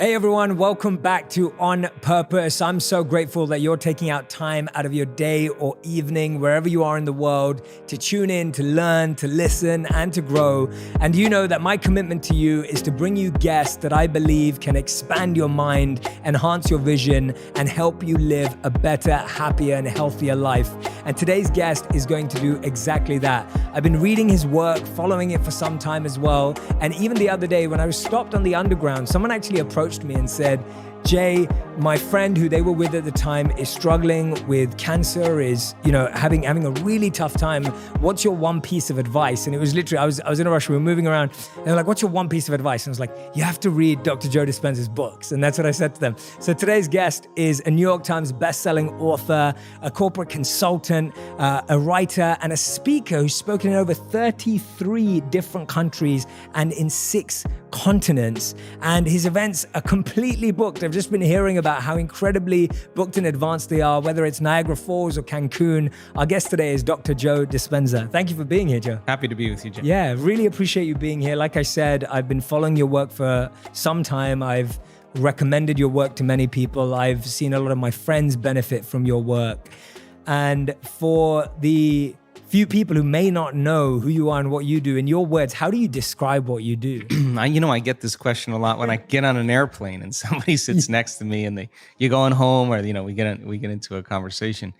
Hey everyone, welcome back to On Purpose. I'm so grateful that you're taking out time out of your day or evening, wherever you are in the world, to tune in, to learn, to listen, and to grow. And you know that my commitment to you is to bring you guests that I believe can expand your mind, enhance your vision, and help you live a better, happier, and healthier life. And today's guest is going to do exactly that. I've been reading his work, following it for some time as well. And even the other day when I was stopped on the underground, someone actually approached me and said, Jay, my friend who they were with at the time is struggling with cancer, is, having a really tough time. What's your one piece of advice? And it was literally, I was in a rush, we were moving around, and they're like, what's your one piece of advice? And I was like, you have to read Dr. Joe Dispenza's books. And that's what I said to them. So today's guest is a New York Times best-selling author, a corporate consultant, a writer, and a speaker who's spoken in over 33 different countries and in 6 continents. And his events are completely booked. I've just been hearing about how incredibly booked in advance they are, whether it's Niagara Falls or Cancun. Our guest today is Dr. Joe Dispenza. Thank you for being here, Joe. Happy to be with you, Jay. Yeah, really appreciate you being here. Like I said, I've been following your work for some time. I've recommended your work to many people. I've seen a lot of my friends benefit from your work. And for the few people who may not know who you are and what you do, in your words, how do you describe what you do? I get this question a lot when I get on an airplane and somebody sits next to me and you're going home, or we get into a conversation.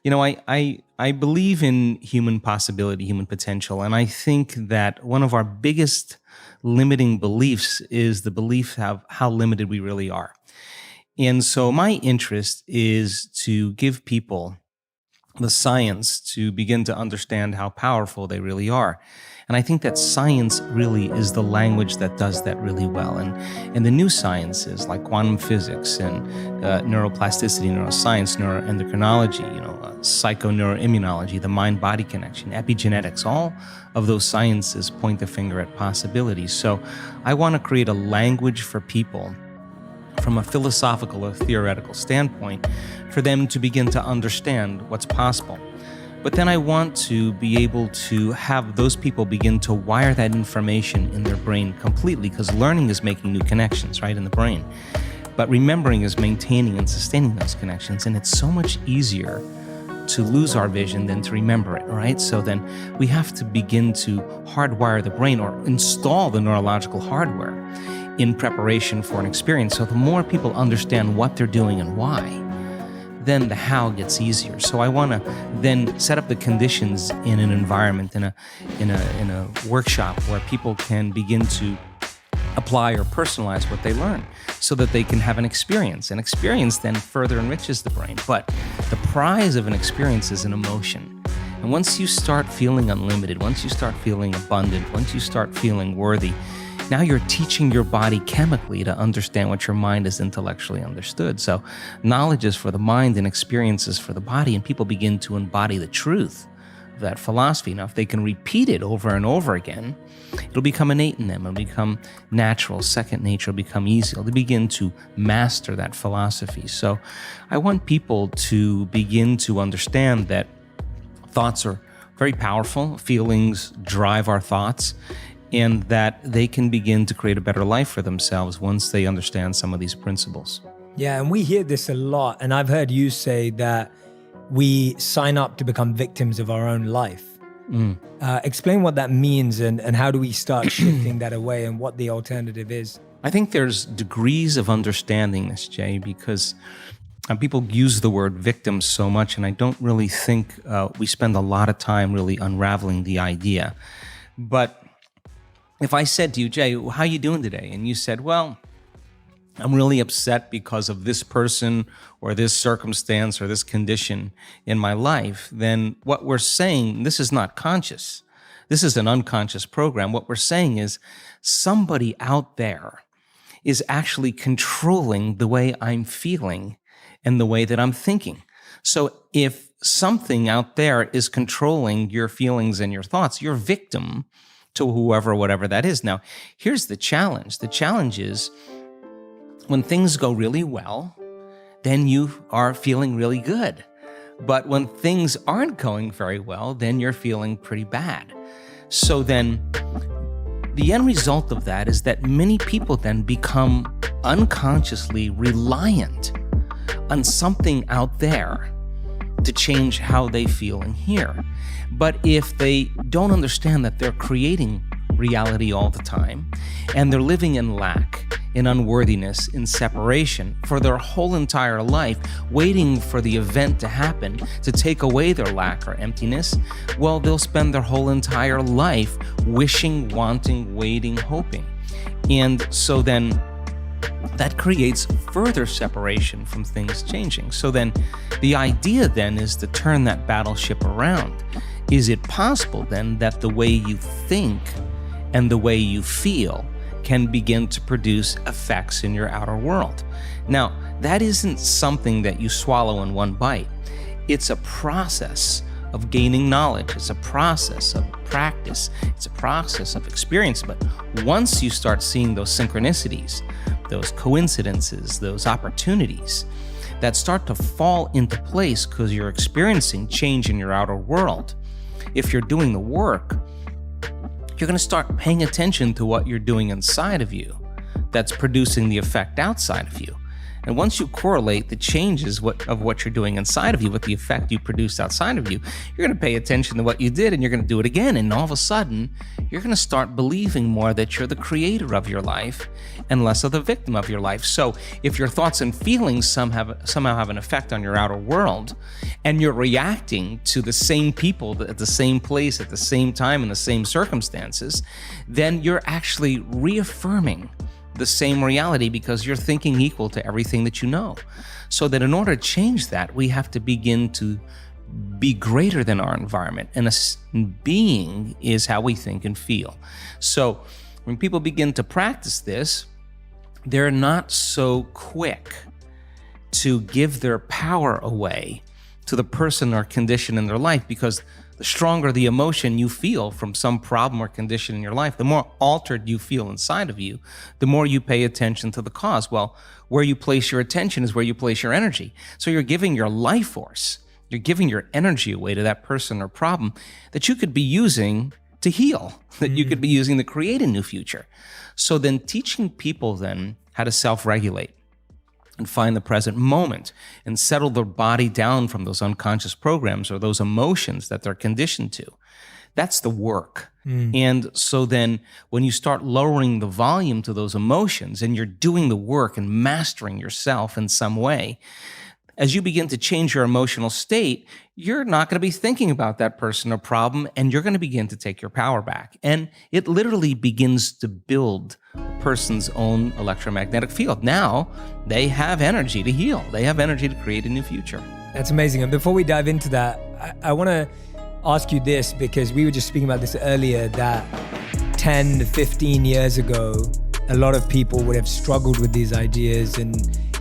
I believe in human possibility, human potential, and I think that one of our biggest limiting beliefs is the belief of how limited we really are. And so my interest is to give people the science to begin to understand how powerful they really are. And I think that science really is the language that does that really well. And the new sciences like quantum physics and neuroplasticity, neuroscience, neuroendocrinology, psychoneuroimmunology, the mind-body connection, epigenetics, all of those sciences point the finger at possibilities. So I want to create a language for people from a philosophical or theoretical standpoint for them to begin to understand what's possible. But then I want to be able to have those people begin to wire that information in their brain completely, because learning is making new connections, right, in the brain. But remembering is maintaining and sustaining those connections. And it's so much easier to lose our vision than to remember it, right? So then we have to begin to hardwire the brain, or install the neurological hardware in preparation for an experience. So the more people understand what they're doing and why, then the how gets easier. So I want to then set up the conditions in an environment, in a workshop, where people can begin to apply or personalize what they learn so that they can have an experience. An experience then further enriches the brain. But the prize of an experience is an emotion. And once you start feeling unlimited, once you start feeling abundant, once you start feeling worthy, now you're teaching your body chemically to understand what your mind has intellectually understood. So knowledge is for the mind and experiences for the body, and people begin to embody the truth of that philosophy. Now, if they can repeat it over and over again, it'll become innate in them. It'll become natural, second nature, it'll become easy. They'll begin to master that philosophy. So I want people to begin to understand that thoughts are very powerful. Feelings drive our thoughts, and that they can begin to create a better life for themselves once they understand some of these principles. Yeah, and we hear this a lot, and I've heard you say that we sign up to become victims of our own life. Explain what that means, and how do we start shifting that away, and what the alternative is? I think there's degrees of understanding this, Jay, because people use the word victim so much, and I don't really think we spend a lot of time really unraveling the idea. But if I said to you, Jay, how you doing today? And you said, well, I'm really upset because of this person or this circumstance or this condition in my life, then what we're saying, this is not conscious. This is an unconscious program. What we're saying is somebody out there is actually controlling the way I'm feeling and the way that I'm thinking. So if something out there is controlling your feelings and your thoughts, you're victim to whoever, whatever that is. Now, here's the challenge. The challenge is when things go really well, then you are feeling really good. But when things aren't going very well, then you're feeling pretty bad. So then the end result of that is that many people then become unconsciously reliant on something out there to change how they feel and hear. But if they don't understand that they're creating reality all the time, and they're living in lack, in unworthiness, in separation for their whole entire life, waiting for the event to happen to take away their lack or emptiness, well, they'll spend their whole entire life wishing, wanting, waiting, hoping. And so then that creates further separation from things changing. So then the idea then is to turn that battleship around. Is it possible then that the way you think and the way you feel can begin to produce effects in your outer world? Now, that isn't something that you swallow in one bite. It's a process of gaining knowledge. It's a process of practice. It's a process of experience. But once you start seeing those synchronicities, those coincidences, those opportunities that start to fall into place because you're experiencing change in your outer world, if you're doing the work, you're going to start paying attention to what you're doing inside of you that's producing the effect outside of you. And once you correlate the changes of what you're doing inside of you with the effect you produced outside of you, you're going to pay attention to what you did and you're going to do it again. And all of a sudden, you're going to start believing more that you're the creator of your life and less of the victim of your life. So if your thoughts and feelings somehow have an effect on your outer world, and you're reacting to the same people at the same place at the same time in the same circumstances, then you're actually reaffirming the same reality because you're thinking equal to everything that you know. So that in order to change that, we have to begin to be greater than our environment. And a being is how we think and feel. So when people begin to practice this, they're not so quick to give their power away to the person or condition in their life, because the stronger the emotion you feel from some problem or condition in your life, the more altered you feel inside of you, the more you pay attention to the cause. Well, where you place your attention is where you place your energy. So you're giving your life force, you're giving your energy away to that person or problem that you could be using to heal, that you could be using to create a new future. So then teaching people then how to self-regulate and find the present moment and settle their body down from those unconscious programs or those emotions that they're conditioned to. That's the work. And so then when you start lowering the volume to those emotions and you're doing the work and mastering yourself in some way, as you begin to change your emotional state, you're not going to be thinking about that person or problem, and you're going to begin to take your power back. And it literally begins to build a person's own electromagnetic field. Now, they have energy to heal. They have energy to create a new future. That's amazing. And before we dive into that, I want to ask you this, because we were just speaking about this earlier, that 10 to 15 years ago, a lot of people would have struggled with these ideas, and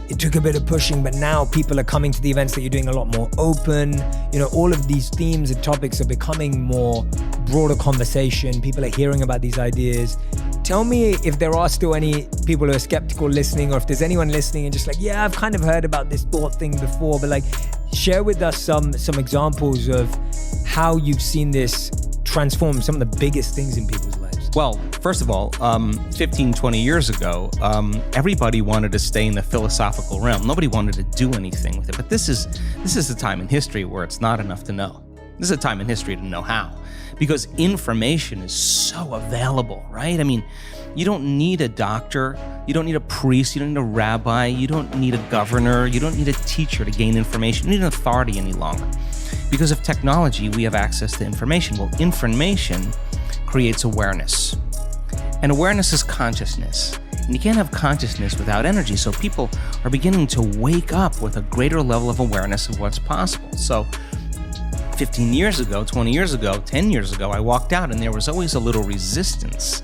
it took a bit of pushing, but now people are coming to the events that you're doing a lot more open. You know, all of these themes and topics are becoming more broader conversation. People are hearing about these ideas. Tell me if there are still any people who are skeptical listening, or if there's anyone listening and just like, yeah, I've kind of heard about this thought thing before, but like, share with us some examples of how you've seen this transform some of the biggest things in people's lives. Well, first of all, 15, 20 years ago, everybody wanted to stay in the philosophical realm. Nobody wanted to do anything with it. But this is a time in history where it's not enough to know. This is a time in history to know how, because information is so available, right? I mean, you don't need a doctor, you don't need a priest, you don't need a rabbi, you don't need a governor, you don't need a teacher to gain information. You don't need an authority any longer. Because of technology, we have access to information. Well, information creates awareness. And awareness is consciousness. And you can't have consciousness without energy. So people are beginning to wake up with a greater level of awareness of what's possible. So 15 years ago, 20 years ago, 10 years ago, I walked out and there was always a little resistance.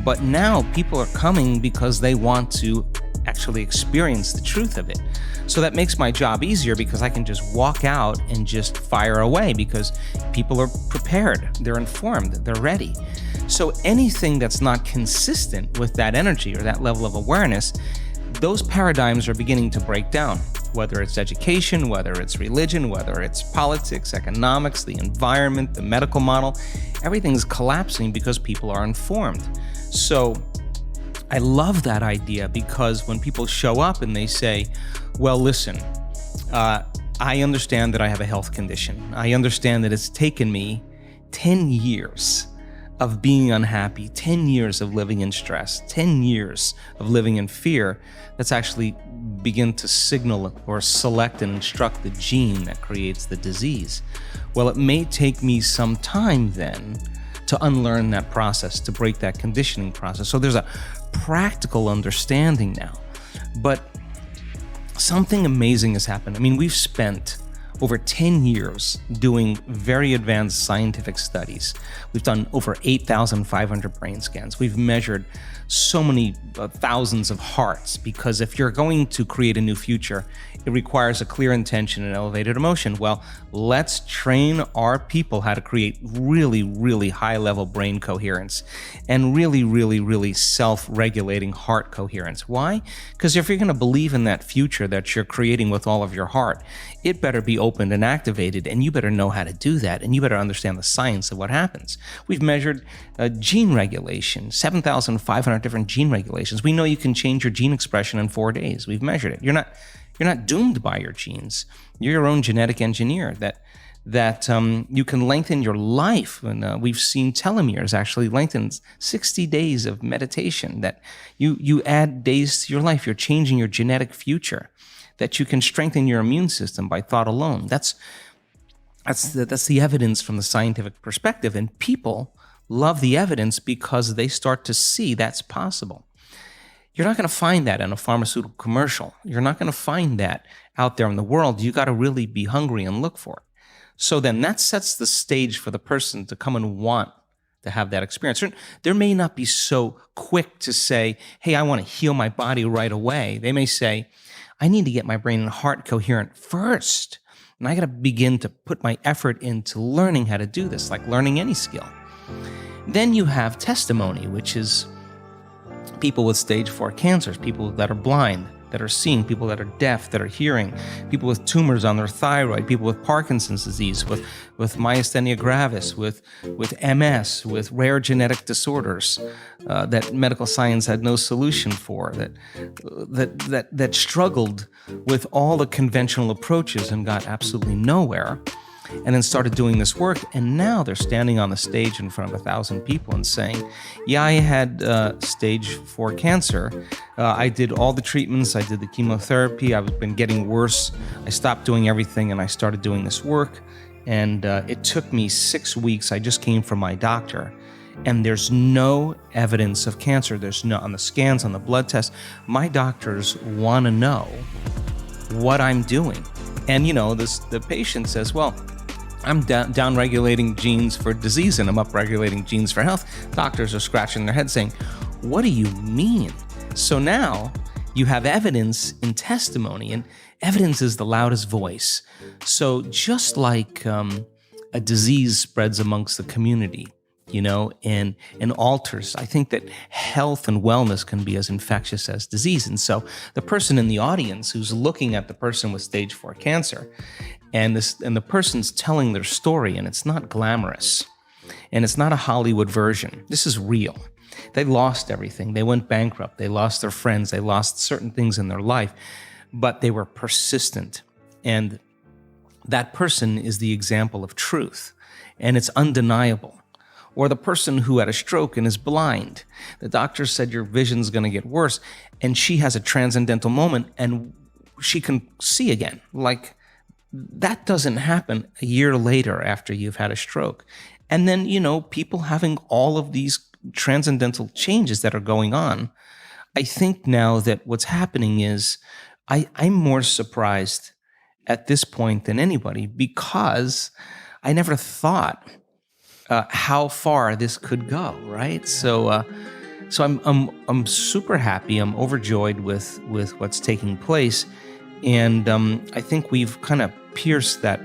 But now people are coming because they want to actually experience the truth of it. So that makes my job easier, because I can just walk out and just fire away, because people are prepared, they're informed, they're ready. So anything that's not consistent with that energy or that level of awareness, those paradigms are beginning to break down. Whether it's education, whether it's religion, whether it's politics, economics, the environment, the medical model, everything's collapsing because people are informed. So I love that idea because when people show up and they say, well, listen, I understand that I have a health condition. I understand that it's taken me 10 years of being unhappy, 10 years of living in stress, 10 years of living in fear. That's actually begin to signal or select and instruct the gene that creates the disease. Well, it may take me some time then to unlearn that process, to break that conditioning process. So there's a practical understanding now. But something amazing has happened. I mean, we've spent over 10 years doing very advanced scientific studies. We've done over 8,500 brain scans. We've measured so many thousands of hearts, because if you're going to create a new future, it requires a clear intention and elevated emotion. Well, let's train our people how to create really, really high-level brain coherence and really, really, really self-regulating heart coherence. Why? Because if you're going to believe in that future that you're creating with all of your heart, it better be opened and activated, and you better know how to do that, and you better understand the science of what happens. We've measured gene regulation, 7,500 different gene regulations. We know you can change your gene expression in 4 days. We've measured it. You're not doomed by your genes. You're your own genetic engineer. That you can lengthen your life. And we've seen telomeres actually lengthen 60 days of meditation. That you add days to your life. You're changing your genetic future. That you can strengthen your immune system by thought alone. That's the evidence from the scientific perspective. And people love the evidence because they start to see that's possible. You're not going to find that in a pharmaceutical commercial. You're not going to find that out there in the world. You got to really be hungry and look for it. So then that sets the stage for the person to come and want to have that experience. There may not be so quick to say, hey, I want to heal my body right away. They may say, I need to get my brain and heart coherent first. And I got to begin to put my effort into learning how to do this, like learning any skill. Then you have testimony, which is people with stage 4 cancers, people that are blind, that are seeing, people that are deaf, that are hearing, people with tumors on their thyroid, people with Parkinson's disease, with myasthenia gravis, with MS, with rare genetic disorders that medical science had no solution for, that struggled with all the conventional approaches and got absolutely nowhere, and then started doing this work. And now they're standing on the stage in front of 1,000 people and saying, yeah, I had stage 4 cancer. I did all the treatments. I did the chemotherapy. I've been getting worse. I stopped doing everything and I started doing this work. And it took me 6 weeks. I just came from my doctor. And there's no evidence of cancer. There's no, on the scans, on the blood tests. My doctors want to know what I'm doing. And, the patient says, well, I'm down-regulating genes for disease and I'm up-regulating genes for health. Doctors are scratching their heads saying, what do you mean? So now you have evidence in testimony, and evidence is the loudest voice. So just like a disease spreads amongst the community, and alters, I think that health and wellness can be as infectious as disease. And so the person in the audience who's looking at the person with stage 4 cancer, and the person's telling their story, and it's not glamorous, and it's not a Hollywood version. This is real. They lost everything. They went bankrupt. They lost their friends. They lost certain things in their life, but they were persistent. And that person is the example of truth, and it's undeniable. Or the person who had a stroke and is blind. The doctor said your vision's going to get worse, and she has a transcendental moment and she can see again. Like, that doesn't happen a year later after you've had a stroke. And then, people having all of these transcendental changes that are going on. I think now that what's happening is I'm more surprised at this point than anybody, because I never thought how far this could go, right? So I'm super happy. I'm overjoyed with what's taking place, and I think we've kind of pierced that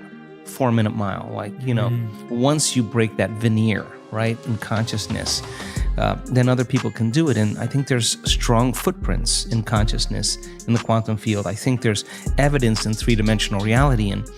4-minute mile. Like, once you break that veneer, right, in consciousness, then other people can do it. And I think there's strong footprints in consciousness in the quantum field. I think there's evidence in 3-dimensional reality, and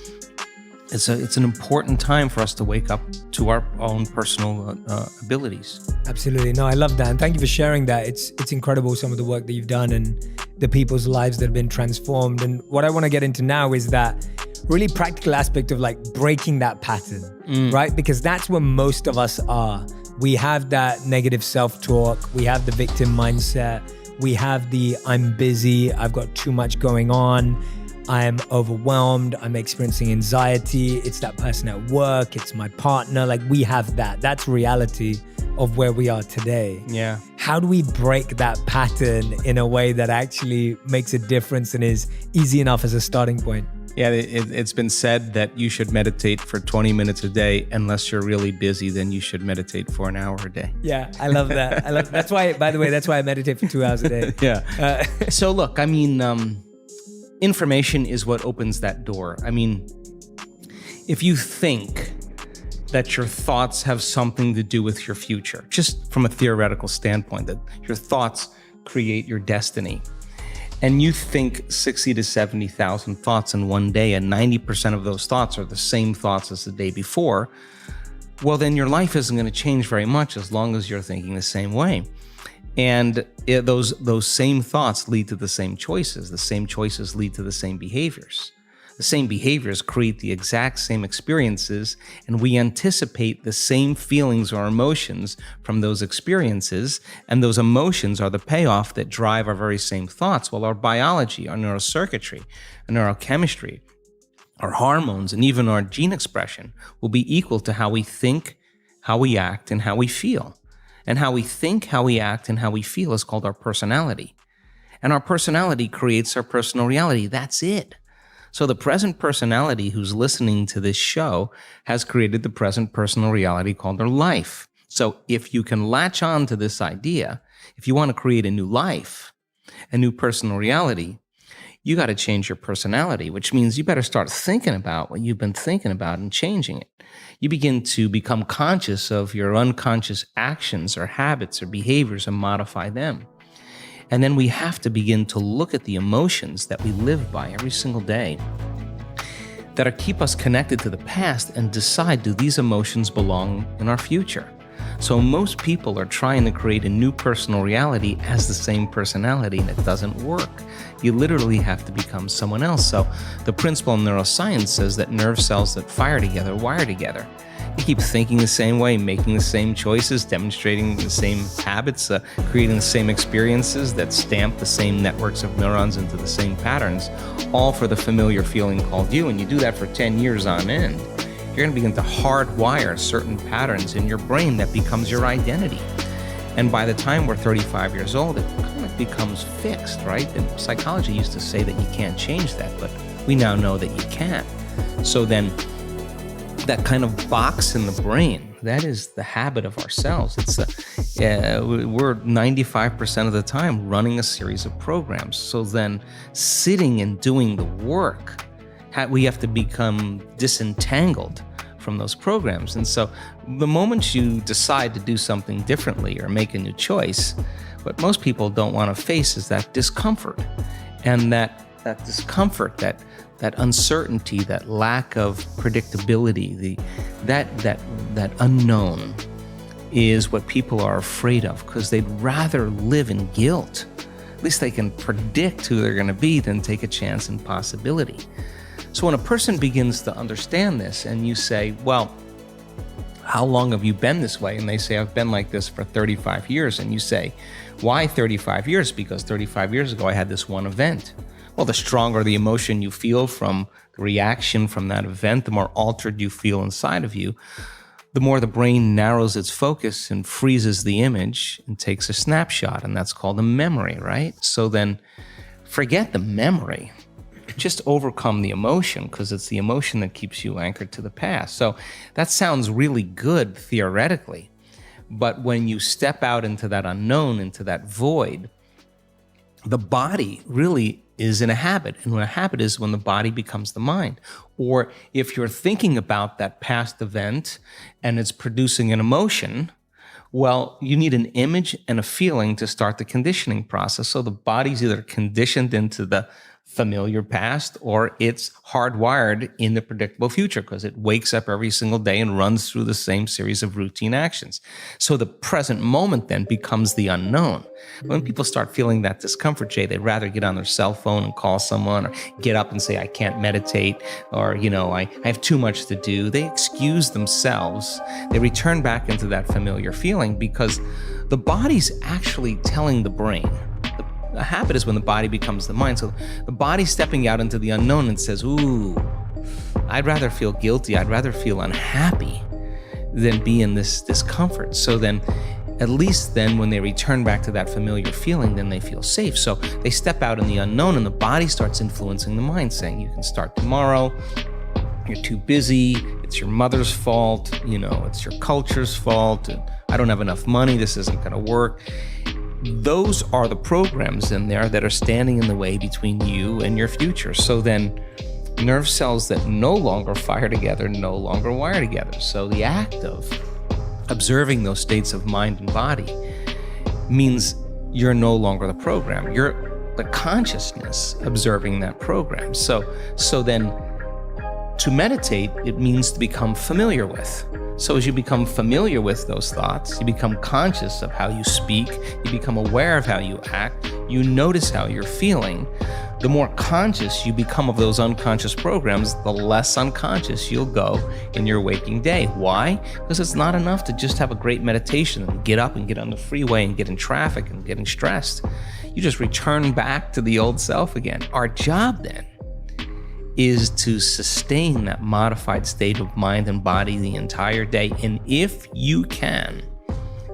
it's an important time for us to wake up to our own personal abilities. Absolutely. No, I love that. And thank you for sharing that. It's incredible, some of the work that you've done and the people's lives that have been transformed. And what I want to get into now is that really practical aspect of like breaking that pattern, right? Because that's where most of us are. We have that negative self-talk. We have the victim mindset. We have the I'm busy, I've got too much going on, I'm overwhelmed, I'm experiencing anxiety, it's that person at work, it's my partner. Like we have that. That's reality of where we are today. Yeah. How do we break that pattern in a way that actually makes a difference and is easy enough as a starting point? Yeah, it's been said that you should meditate for 20 minutes a day. Unless you're really busy, then you should meditate for an hour a day. Yeah, I love that. That's why, by the way, that's why I meditate for 2 hours a day. Yeah. So look, I mean, information is what opens that door. I mean, if you think that your thoughts have something to do with your future, just from a theoretical standpoint, that your thoughts create your destiny, and you think 60 to 70,000 thoughts in one day, and 90% of those thoughts are the same thoughts as the day before, well, then your life isn't going to change very much as long as you're thinking the same way. And those same thoughts lead to the same choices. The same choices lead to the same behaviors. The same behaviors create the exact same experiences, and we anticipate the same feelings or emotions from those experiences, and those emotions are the payoff that drive our very same thoughts. Well, our biology, our neurocircuitry, our neurochemistry, our hormones, and even our gene expression will be equal to how we think, how we act, and how we feel. And how we think, how we act, and how we feel is called our personality. And our personality creates our personal reality. That's it. So the present personality who's listening to this show has created the present personal reality called their life. So if you can latch on to this idea, if you want to create a new life, a new personal reality, you got to change your personality, which means you better start thinking about what you've been thinking about and changing it. You begin to become conscious of your unconscious actions or habits or behaviors and modify them. And then we have to begin to look at the emotions that we live by every single day that keep us connected to the past and decide, do these emotions belong in our future? So most people are trying to create a new personal reality as the same personality, and it doesn't work. You literally have to become someone else. So the principle in neuroscience says that nerve cells that fire together wire together. You keep thinking the same way, making the same choices, demonstrating the same habits, creating the same experiences that stamp the same networks of neurons into the same patterns, all for the familiar feeling called you. And you do that for 10 years on end. You're going to begin to hardwire certain patterns in your brain that becomes your identity. And by the time we're 35 years old, it kind of becomes fixed, right? And psychology used to say that you can't change that, but we now know that you can. So then that kind of box in the brain, that is the habit of ourselves. It's we're 95% of the time running a series of programs. So then sitting and doing the work, we have to become disentangled from those programs. And so the moment you decide to do something differently or make a new choice, what most people don't want to face is that discomfort. And that discomfort, that uncertainty, that lack of predictability, that unknown is what people are afraid of, because they'd rather live in guilt. At least they can predict who they're going to be than take a chance in possibility. So when a person begins to understand this and you say, well, how long have you been this way? And they say, I've been like this for 35 years. And you say, why 35 years? Because 35 years ago, I had this one event. Well, the stronger the emotion you feel from the reaction from that event, the more altered you feel inside of you, the more the brain narrows its focus and freezes the image and takes a snapshot. And that's called a memory, right? So then forget the memory. Just overcome the emotion, because it's the emotion that keeps you anchored to the past. So that sounds really good theoretically. But when you step out into that unknown, into that void, the body really is in a habit. And when a habit is when the body becomes the mind. Or if you're thinking about that past event and it's producing an emotion, well, you need an image and a feeling to start the conditioning process. So the body's either conditioned into the familiar past, or it's hardwired in the predictable future because it wakes up every single day and runs through the same series of routine actions. So the present moment then becomes the unknown. When people start feeling that discomfort, Jay, they'd rather get on their cell phone and call someone, or get up and say, I can't meditate, or, I have too much to do. They excuse themselves. They return back into that familiar feeling because the body's actually telling the brain. A habit is when the body becomes the mind. So the body's stepping out into the unknown and says, ooh, I'd rather feel guilty. I'd rather feel unhappy than be in this discomfort. So then, at least then when they return back to that familiar feeling, then they feel safe. So they step out in the unknown and the body starts influencing the mind, saying, you can start tomorrow. You're too busy. It's your mother's fault. It's your culture's fault. I don't have enough money. This isn't going to work. Those are the programs in there that are standing in the way between you and your future. So then nerve cells that no longer fire together no longer wire together. So the act of observing those states of mind and body means you're no longer the program. You're the consciousness observing that program. So then to meditate, it means to become familiar with. So as you become familiar with those thoughts, you become conscious of how you speak, you become aware of how you act, you notice how you're feeling. The more conscious you become of those unconscious programs, the less unconscious you'll go in your waking day. Why? Because it's not enough to just have a great meditation and get up and get on the freeway and get in traffic and getting stressed. You just return back to the old self again. Our job then is to sustain that modified state of mind and body the entire day. And if you can,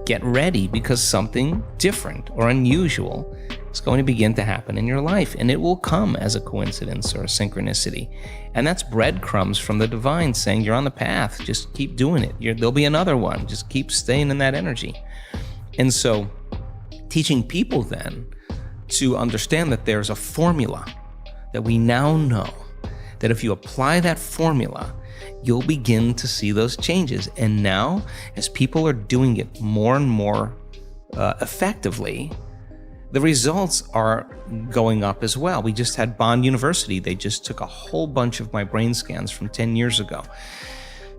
get ready because something different or unusual is going to begin to happen in your life. And it will come as a coincidence or a synchronicity. And that's breadcrumbs from the divine saying you're on the path. Just keep doing it. There'll be another one. Just keep staying in that energy. And so teaching people then to understand that there's a formula that we now know, that if you apply that formula, you'll begin to see those changes. And now, as people are doing it more and more effectively, the results are going up as well. We just had Bond University. They just took a whole bunch of my brain scans from 10 years ago.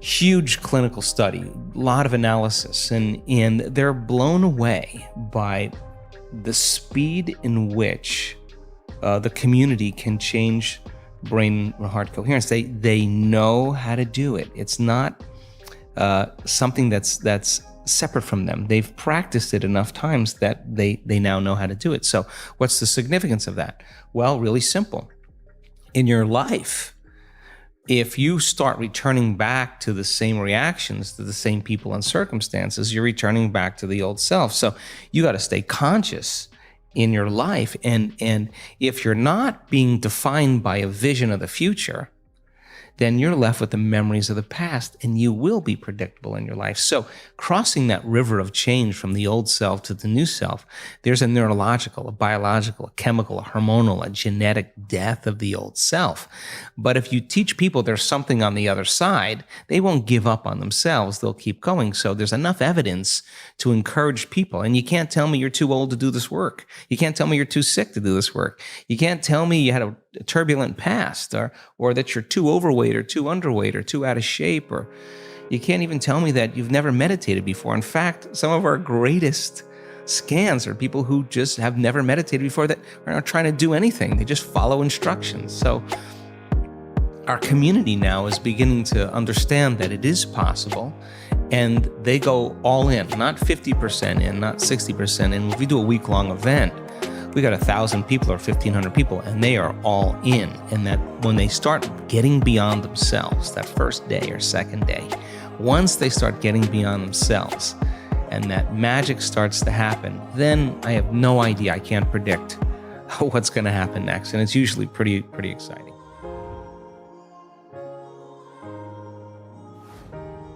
Huge clinical study, a lot of analysis, and they're blown away by the speed in which the community can change brain and heart coherence. They know how to do it. It's not something that's separate from them. They've practiced it enough times that they now know how to do it. So what's the significance of that? Well, really simple. In your life, if you start returning back to the same reactions, to the same people and circumstances, you're returning back to the old self. So you got to stay conscious in your life. And if you're not being defined by a vision of the future, then you're left with the memories of the past, and you will be predictable in your life. So crossing that river of change from the old self to the new self, there's a neurological, a biological, a chemical, a hormonal, a genetic death of the old self. But if you teach people there's something on the other side, they won't give up on themselves. They'll keep going. So there's enough evidence to encourage people. And you can't tell me you're too old to do this work. You can't tell me you're too sick to do this work. You can't tell me you had a turbulent past, or that you're too overweight or too underweight or too out of shape, or you can't even tell me that you've never meditated before. In fact, some of our greatest scans are people who just have never meditated before, that are not trying to do anything. They just follow instructions. So our community now is beginning to understand that it is possible, and they go all in, not 50% in, not 60% in. If we do a week-long event, we got 1,000 people or 1,500 people, and they are all in. And that when they start getting beyond themselves, that first day or second day, once they start getting beyond themselves and that magic starts to happen, then I have no idea. I can't predict what's going to happen next. And it's usually pretty exciting.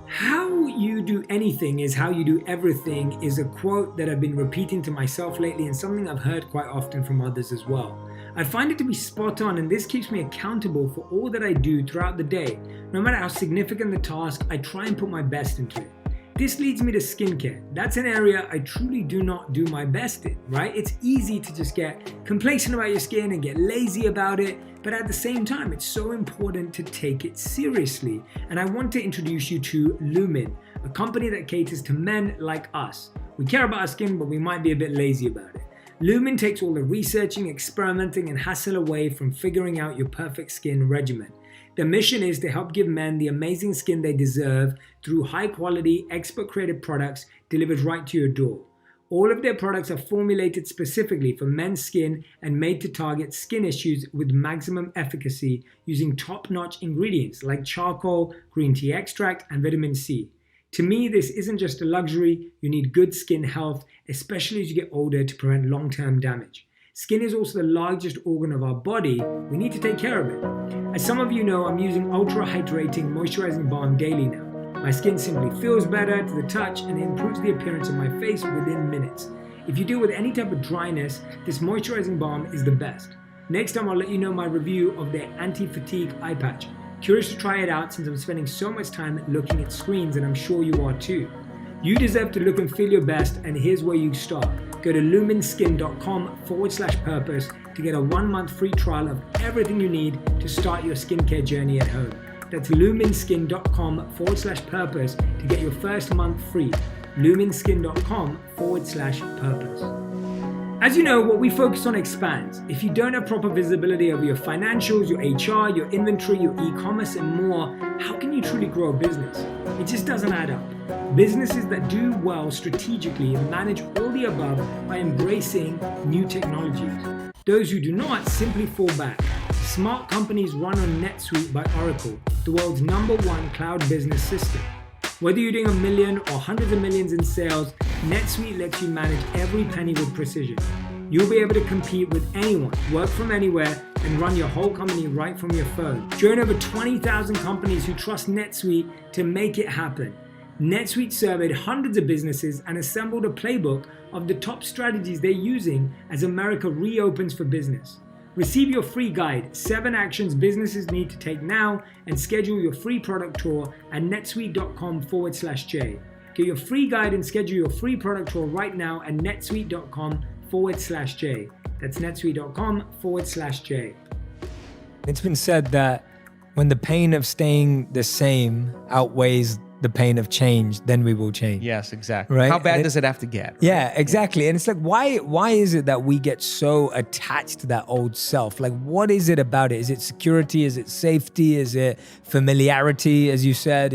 How you do anything is how you do everything is a quote that I've been repeating to myself lately, and something I've heard quite often from others as well. I find it to be spot on, and this keeps me accountable for all that I do throughout the day. No matter how significant the task, I try and put my best into it. This leads me to skincare. That's an area I truly do not do my best in, right? It's easy to just get complacent about your skin and get lazy about it, but at the same time, it's so important to take it seriously. And I want to introduce you to Lumin, a company that caters to men like us. We care about our skin, but we might be a bit lazy about it. Lumin takes all the researching, experimenting, and hassle away from figuring out your perfect skin regimen. Their mission is to help give men the amazing skin they deserve through high-quality, expert-created products delivered right to your door. All of their products are formulated specifically for men's skin and made to target skin issues with maximum efficacy using top-notch ingredients like charcoal, green tea extract, and vitamin C. To me, this isn't just a luxury. You need good skin health, especially as you get older, to prevent long-term damage. Skin is also the largest organ of our body. We need to take care of it. As some of you know, I'm using Ultra Hydrating Moisturizing Balm daily now. My skin simply feels better to the touch and it improves the appearance of my face within minutes. If you deal with any type of dryness, this moisturizing balm is the best. Next time I'll let you know my review of their anti-fatigue eye patch. Curious to try it out since I'm spending so much time looking at screens, and I'm sure you are too. You deserve to look and feel your best, and here's where you start. Go to luminskin.com/purpose to get a 1-month free trial of everything you need to start your skincare journey at home. That's luminskin.com/purpose to get your first month free. luminskin.com/purpose. As you know, what we focus on expands. If you don't have proper visibility over your financials, your HR, your inventory, your e-commerce, and more, how can you truly grow a business? It just doesn't add up. Businesses that do well strategically manage all the above by embracing new technologies. Those who do not simply fall back. Smart companies run on NetSuite by Oracle, the world's #1 cloud business system. Whether you're doing $1 million or hundreds of millions in sales, NetSuite lets you manage every penny with precision. You'll be able to compete with anyone, work from anywhere, and run your whole company right from your phone. Join over 20,000 companies who trust NetSuite to make it happen. NetSuite surveyed hundreds of businesses and assembled a playbook of the top strategies they're using as America reopens for business. Receive your free guide, 7 actions businesses need to take now, and schedule your free product tour at netsuite.com/J. Get your free guide and schedule your free product tour right now at netsuite.com/J. That's netsuite.com/J. It's been said that when the pain of staying the same outweighs the pain of change, then we will change. Yes, exactly. Right? How bad does it have to get? Right? Yeah, exactly. And it's like, why is it that we get so attached to that old self? Like, what is it about it? Is it security? Is it safety? Is it familiarity, as you said?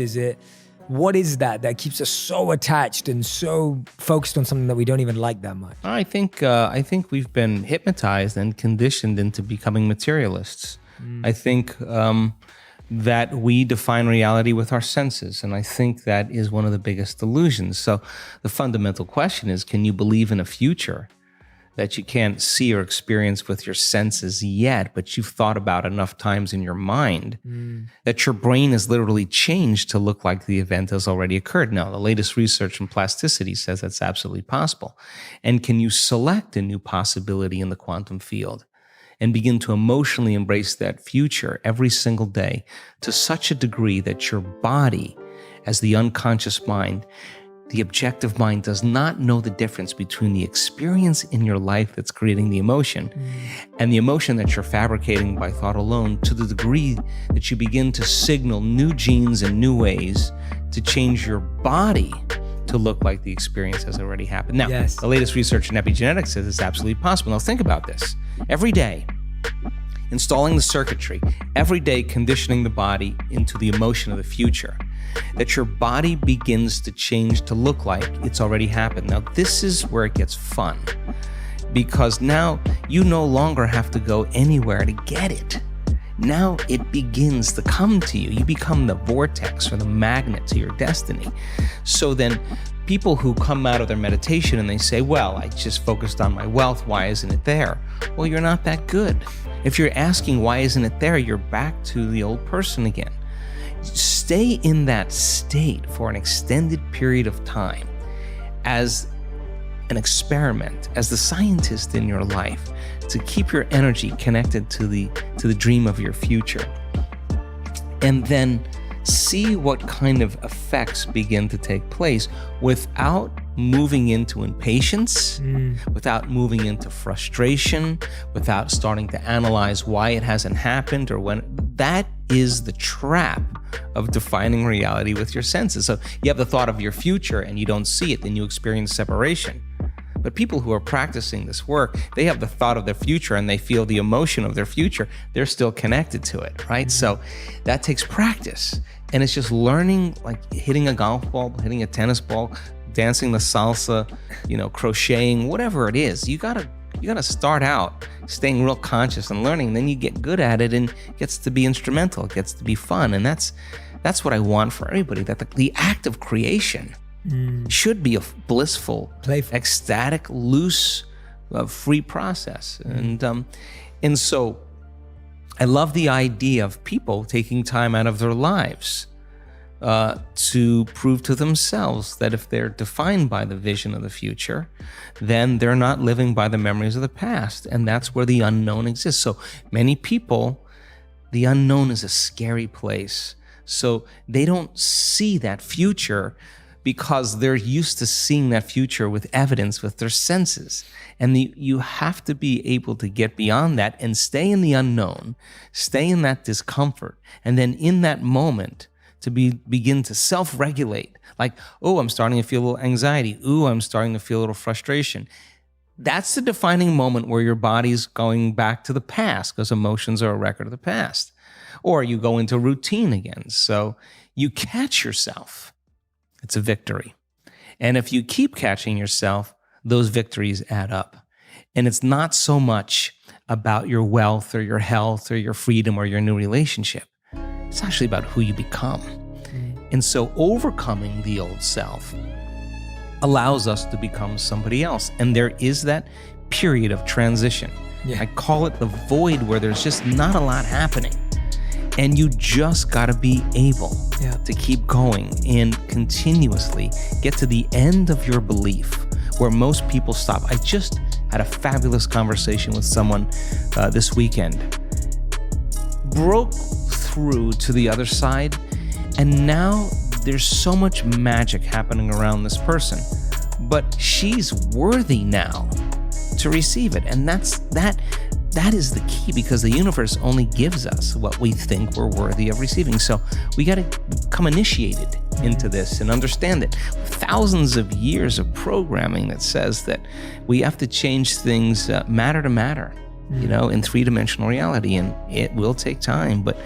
What is that keeps us so attached and so focused on something that we don't even like that much? I think we've been hypnotized and conditioned into becoming materialists. I think that we define reality with our senses. And I think that is one of the biggest delusions. So the fundamental question is, can you believe in a future that you can't see or experience with your senses yet, but you've thought about enough times in your mind that your brain has literally changed to look like the event has already occurred? Now, the latest research in plasticity says that's absolutely possible. And can you select a new possibility in the quantum field and begin to emotionally embrace that future every single day to such a degree that your body, as the unconscious mind, the objective mind, does not know the difference between the experience in your life that's creating the emotion and the emotion that you're fabricating by thought alone, to the degree that you begin to signal new genes and new ways to change your body to look like the experience has already happened. Now, The latest research in epigenetics says it's absolutely possible. Now, think about this. Every day, installing the circuitry, every day conditioning the body into the emotion of the future, that your body begins to change to look like it's already happened. Now, this is where it gets fun, because now you no longer have to go anywhere to get it. Now it begins to come to you. You become the vortex or the magnet to your destiny. So then people who come out of their meditation and they say, well, I just focused on my wealth, why isn't it there? Well, you're not that good. If you're asking why isn't it there, you're back to the old person again. Stay in that state for an extended period of time as an experiment, as the scientist in your life, to keep your energy connected to the dream of your future. And then see what kind of effects begin to take place without moving into impatience, without moving into frustration, without starting to analyze why it hasn't happened or when. That is the trap of defining reality with your senses. So you have the thought of your future and you don't see it, then you experience separation. But people who are practicing this work, they have the thought of their future and they feel the emotion of their future. They're still connected to it, right? So that takes practice. And it's just learning, like hitting a golf ball, hitting a tennis ball, dancing the salsa, crocheting, whatever it is. You gotta start out staying real conscious and learning. Then you get good at it and it gets to be instrumental. It gets to be fun. And that's what I want for everybody, that the act of creation should be a blissful, playful, ecstatic, loose, free process. And so I love the idea of people taking time out of their lives to prove to themselves that if they're defined by the vision of the future, then they're not living by the memories of the past. And that's where the unknown exists. So many people, the unknown is a scary place. So they don't see that future because they're used to seeing that future with evidence, with their senses. And you have to be able to get beyond that and stay in the unknown, stay in that discomfort, and then in that moment to begin to self-regulate. Like, oh, I'm starting to feel a little anxiety. Ooh, I'm starting to feel a little frustration. That's the defining moment where your body's going back to the past, because emotions are a record of the past. Or you go into routine again. So you catch yourself. It's a victory. And if you keep catching yourself, those victories add up. And it's not so much about your wealth or your health or your freedom or your new relationship. It's actually about who you become. And so overcoming the old self allows us to become somebody else. And there is that period of transition. Yeah. I call it the void, where there's just not a lot happening. And you just got to be able to keep going and continuously get to the end of your belief, where most people stop. I just had a fabulous conversation with someone this weekend. Broke through to the other side, and now there's so much magic happening around this person. But she's worthy now to receive it. And that is the key, because the universe only gives us what we think we're worthy of receiving. So we got to become initiated into this and understand it. Thousands of years of programming that says that we have to change things matter to matter, in three-dimensional reality. And it will take time, but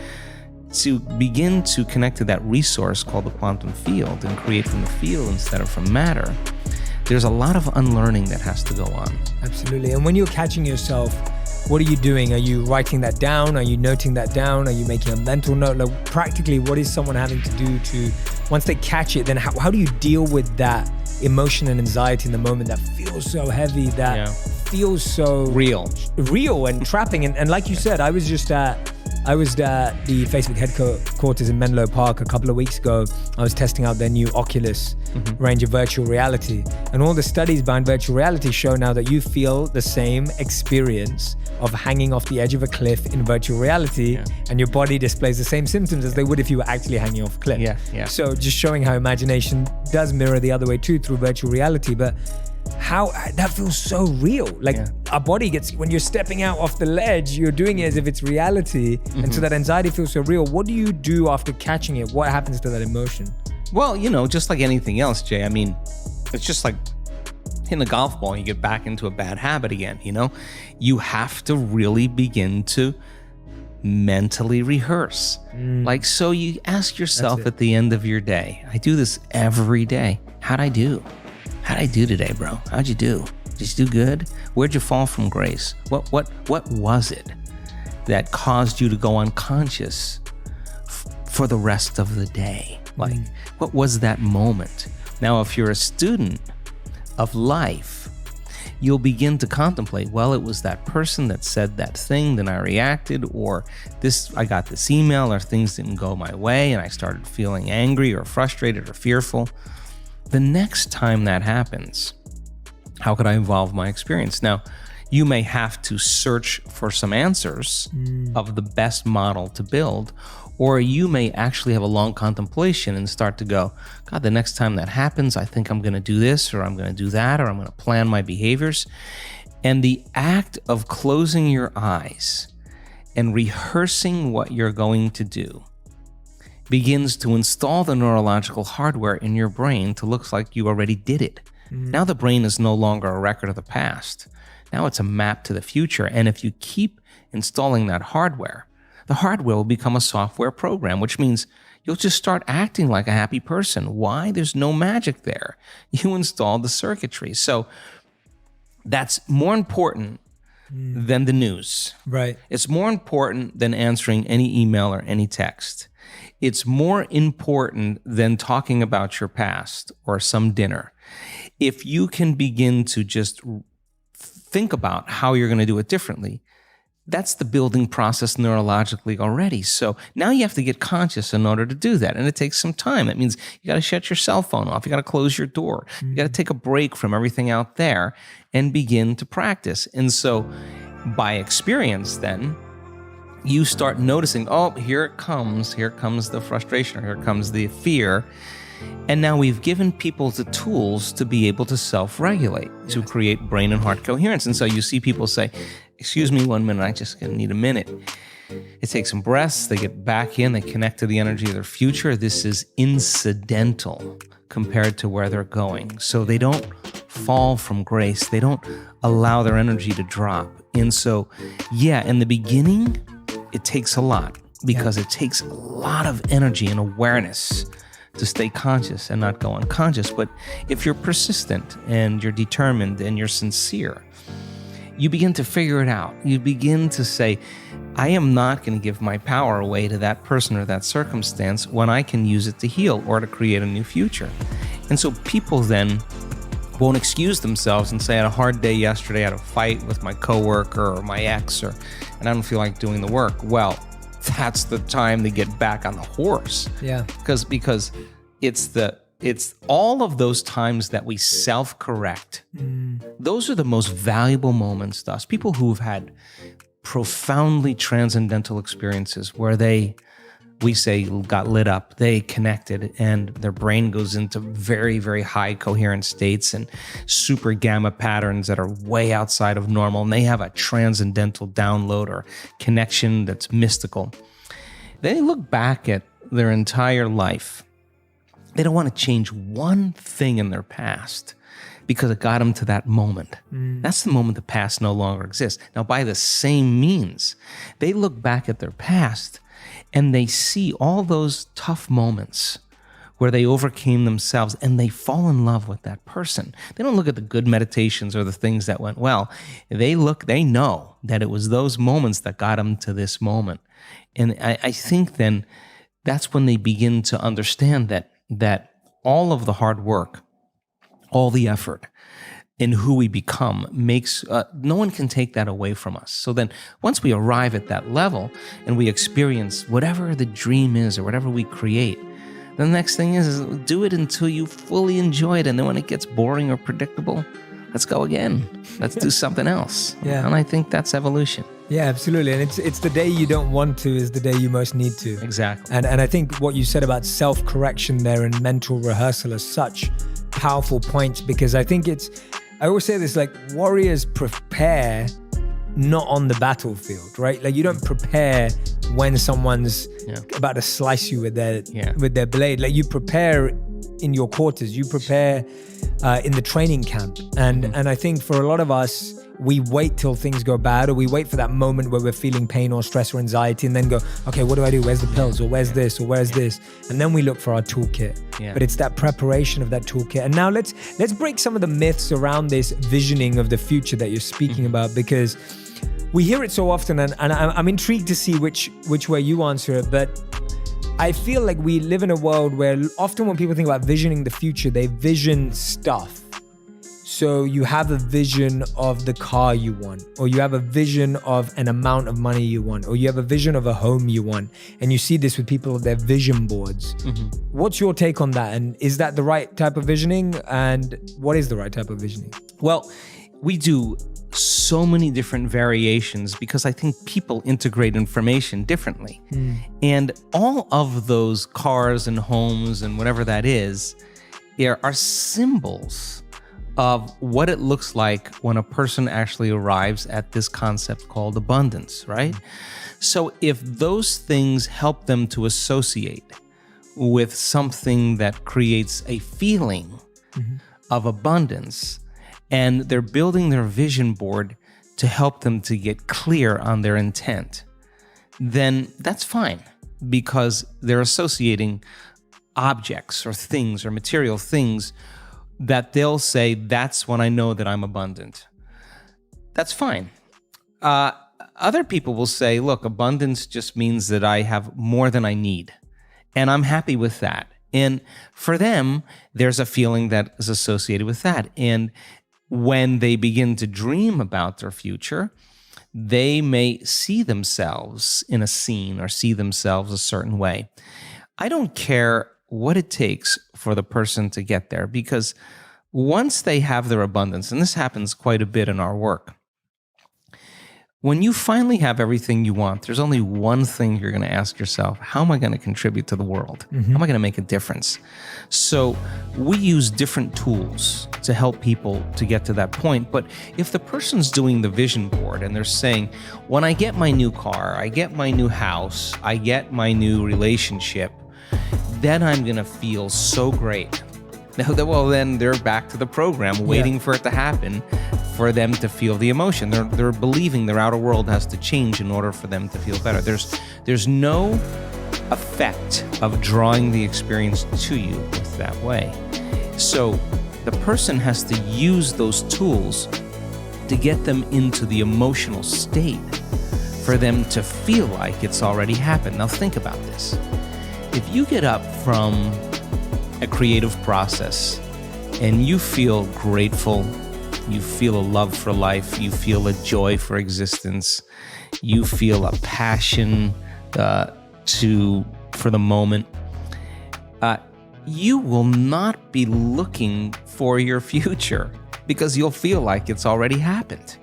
to begin to connect to that resource called the quantum field and create from the field instead of from matter, there's a lot of unlearning that has to go on. Absolutely. And when you're catching yourself, what are you doing? Are you writing that down? Are you noting that down? Are you making a mental note? Like, practically, what is someone having to do to, once they catch it, then how do you deal with that emotion and anxiety in the moment that feels so heavy, that feels so real and trapping? And like you said, I was at the Facebook headquarters in Menlo Park a couple of weeks ago. I was testing out their new Oculus range of virtual reality. And all the studies behind virtual reality show now that you feel the same experience of hanging off the edge of a cliff in virtual reality, and your body displays the same symptoms as they would if you were actually hanging off a cliff. So just showing how imagination does mirror the other way too through virtual reality. But how that feels so real. Like our body gets, when you're stepping out off the ledge, you're doing it as if it's reality. And so that anxiety feels so real. What do you do after catching it? What happens to that emotion? Well, just like anything else, Jay, I mean, it's just like hitting a golf ball and you get back into a bad habit again, You have to really begin to mentally rehearse. So you ask yourself at the end of your day, I do this every day. How'd I do? How'd I do today, bro? How'd you do? Did you do good? Where'd you fall from grace? What was it that caused you to go unconscious for the rest of the day? Like, what was that moment? Now, if you're a student of life, you'll begin to contemplate, well, it was that person that said that thing, then I reacted, or I got this email, or things didn't go my way, and I started feeling angry or frustrated or fearful. The next time that happens, how could I evolve my experience? Now, You may have to search for some answers of the best model to build, or you may actually have a long contemplation and start to go, God, the next time that happens, I think I'm going to do this, or I'm going to do that, or I'm going to plan my behaviors. And the act of closing your eyes and rehearsing what you're going to do begins to install the neurological hardware in your brain to look like you already did it. Now the brain is no longer a record of the past. Now it's a map to the future. And if you keep installing that hardware, the hardware will become a software program, which means you'll just start acting like a happy person. Why? There's no magic there. You installed the circuitry. So that's more important than the news. Right. It's more important than answering any email or any text. It's more important than talking about your past or some dinner. If you can begin to just think about how you're going to do it differently, that's the building process neurologically already. So now you have to get conscious in order to do that. And it takes some time. That means you got to shut your cell phone off. You got to close your door. You got to take a break from everything out there and begin to practice. And so by experience then, you start noticing, oh, here it comes the frustration, or here comes the fear. And now we've given people the tools to be able to self-regulate, to create brain and heart coherence. And so you see people say, excuse me 1 minute, I just need a minute. They take some breaths, they get back in, they connect to the energy of their future. This is incidental compared to where they're going. So they don't fall from grace. They don't allow their energy to drop. And so, in the beginning, it takes a lot, because it takes a lot of energy and awareness to stay conscious and not go unconscious. But if you're persistent and you're determined and you're sincere, you begin to figure it out. You begin to say, I am not going to give my power away to that person or that circumstance when I can use it to heal or to create a new future. And so people then won't excuse themselves and say, I had a hard day yesterday, I had a fight with my coworker or my ex, and I don't feel like doing the work. Well, that's the time to get back on the horse. Yeah. Because it's all of those times that we self-correct. Those are the most valuable moments to us. People who've had profoundly transcendental experiences where we say, got lit up, they connected, and their brain goes into very, very high coherent states and super gamma patterns that are way outside of normal, and they have a transcendental download or connection that's mystical. They look back at their entire life. They don't want to change one thing in their past because it got them to that moment. That's the moment the past no longer exists. Now, by the same means, they look back at their past and they see all those tough moments where they overcame themselves and they fall in love with that person. They don't look at the good meditations or the things that went well. They know that it was those moments that got them to this moment. And I think then that's when they begin to understand that all of the hard work, all the effort, in who we become makes, no one can take that away from us. So then once we arrive at that level and we experience whatever the dream is or whatever we create, the next thing is do it until you fully enjoy it. And then when it gets boring or predictable, let's go again. Let's do something else. Yeah. And I think that's evolution. Yeah, absolutely. And it's the day you don't want to is the day you most need to. Exactly. And I think what you said about self-correction there and mental rehearsal are such powerful points, because I think I always say this, like, warriors prepare not on the battlefield, right? Like, you don't prepare when someone's about to slice you with their blade. Like, you prepare in your quarters, you prepare in the training camp. And I think for a lot of us, we wait till things go bad, or we wait for that moment where we're feeling pain or stress or anxiety, and then go, okay, what do I do? Where's the pills? Or where's this? Or where's this? And then we look for our toolkit. Yeah. But it's that preparation of that toolkit. And now let's break some of the myths around this visioning of the future that you're speaking about, because we hear it so often, and I'm intrigued to see which way you answer it. But I feel like we live in a world where often when people think about visioning the future, they vision stuff. So you have a vision of the car you want, or you have a vision of an amount of money you want, or you have a vision of a home you want. And you see this with people with their vision boards. What's your take on that? And is that the right type of visioning? And what is the right type of visioning? Well, we do so many different variations because I think people integrate information differently. And all of those cars and homes and whatever that is, there are symbols of what it looks like when a person actually arrives at this concept called abundance, right? So if those things help them to associate with something that creates a feeling of abundance, and they're building their vision board to help them to get clear on their intent, then that's fine, because they're associating objects or things or material things that they'll say, that's when I know that I'm abundant. That's fine. Other people will say, look, abundance just means that I have more than I need, and I'm happy with that. And for them, there's a feeling that is associated with that. And when they begin to dream about their future, they may see themselves in a scene or see themselves a certain way. I don't care what it takes for the person to get there, because once they have their abundance, and this happens quite a bit in our work, when you finally have everything you want, there's only one thing you're going to ask yourself: how am I going to contribute to the world? How am I going to make a difference? So we use different tools to help people to get to that point. But if the person's doing the vision board and they're saying, when I get my new car, I get my new house, I get my new relationship, then I'm going to feel so great. Well, then they're back to the program, waiting for it to happen, for them to feel the emotion. They're believing their outer world has to change in order for them to feel better. There's no effect of drawing the experience to you with that way. So the person has to use those tools to get them into the emotional state for them to feel like it's already happened. Now think about this. If you get up from a creative process and you feel grateful, you feel a love for life, you feel a joy for existence, you feel a passion for the moment, you will not be looking for your future, because you'll feel like it's already happened.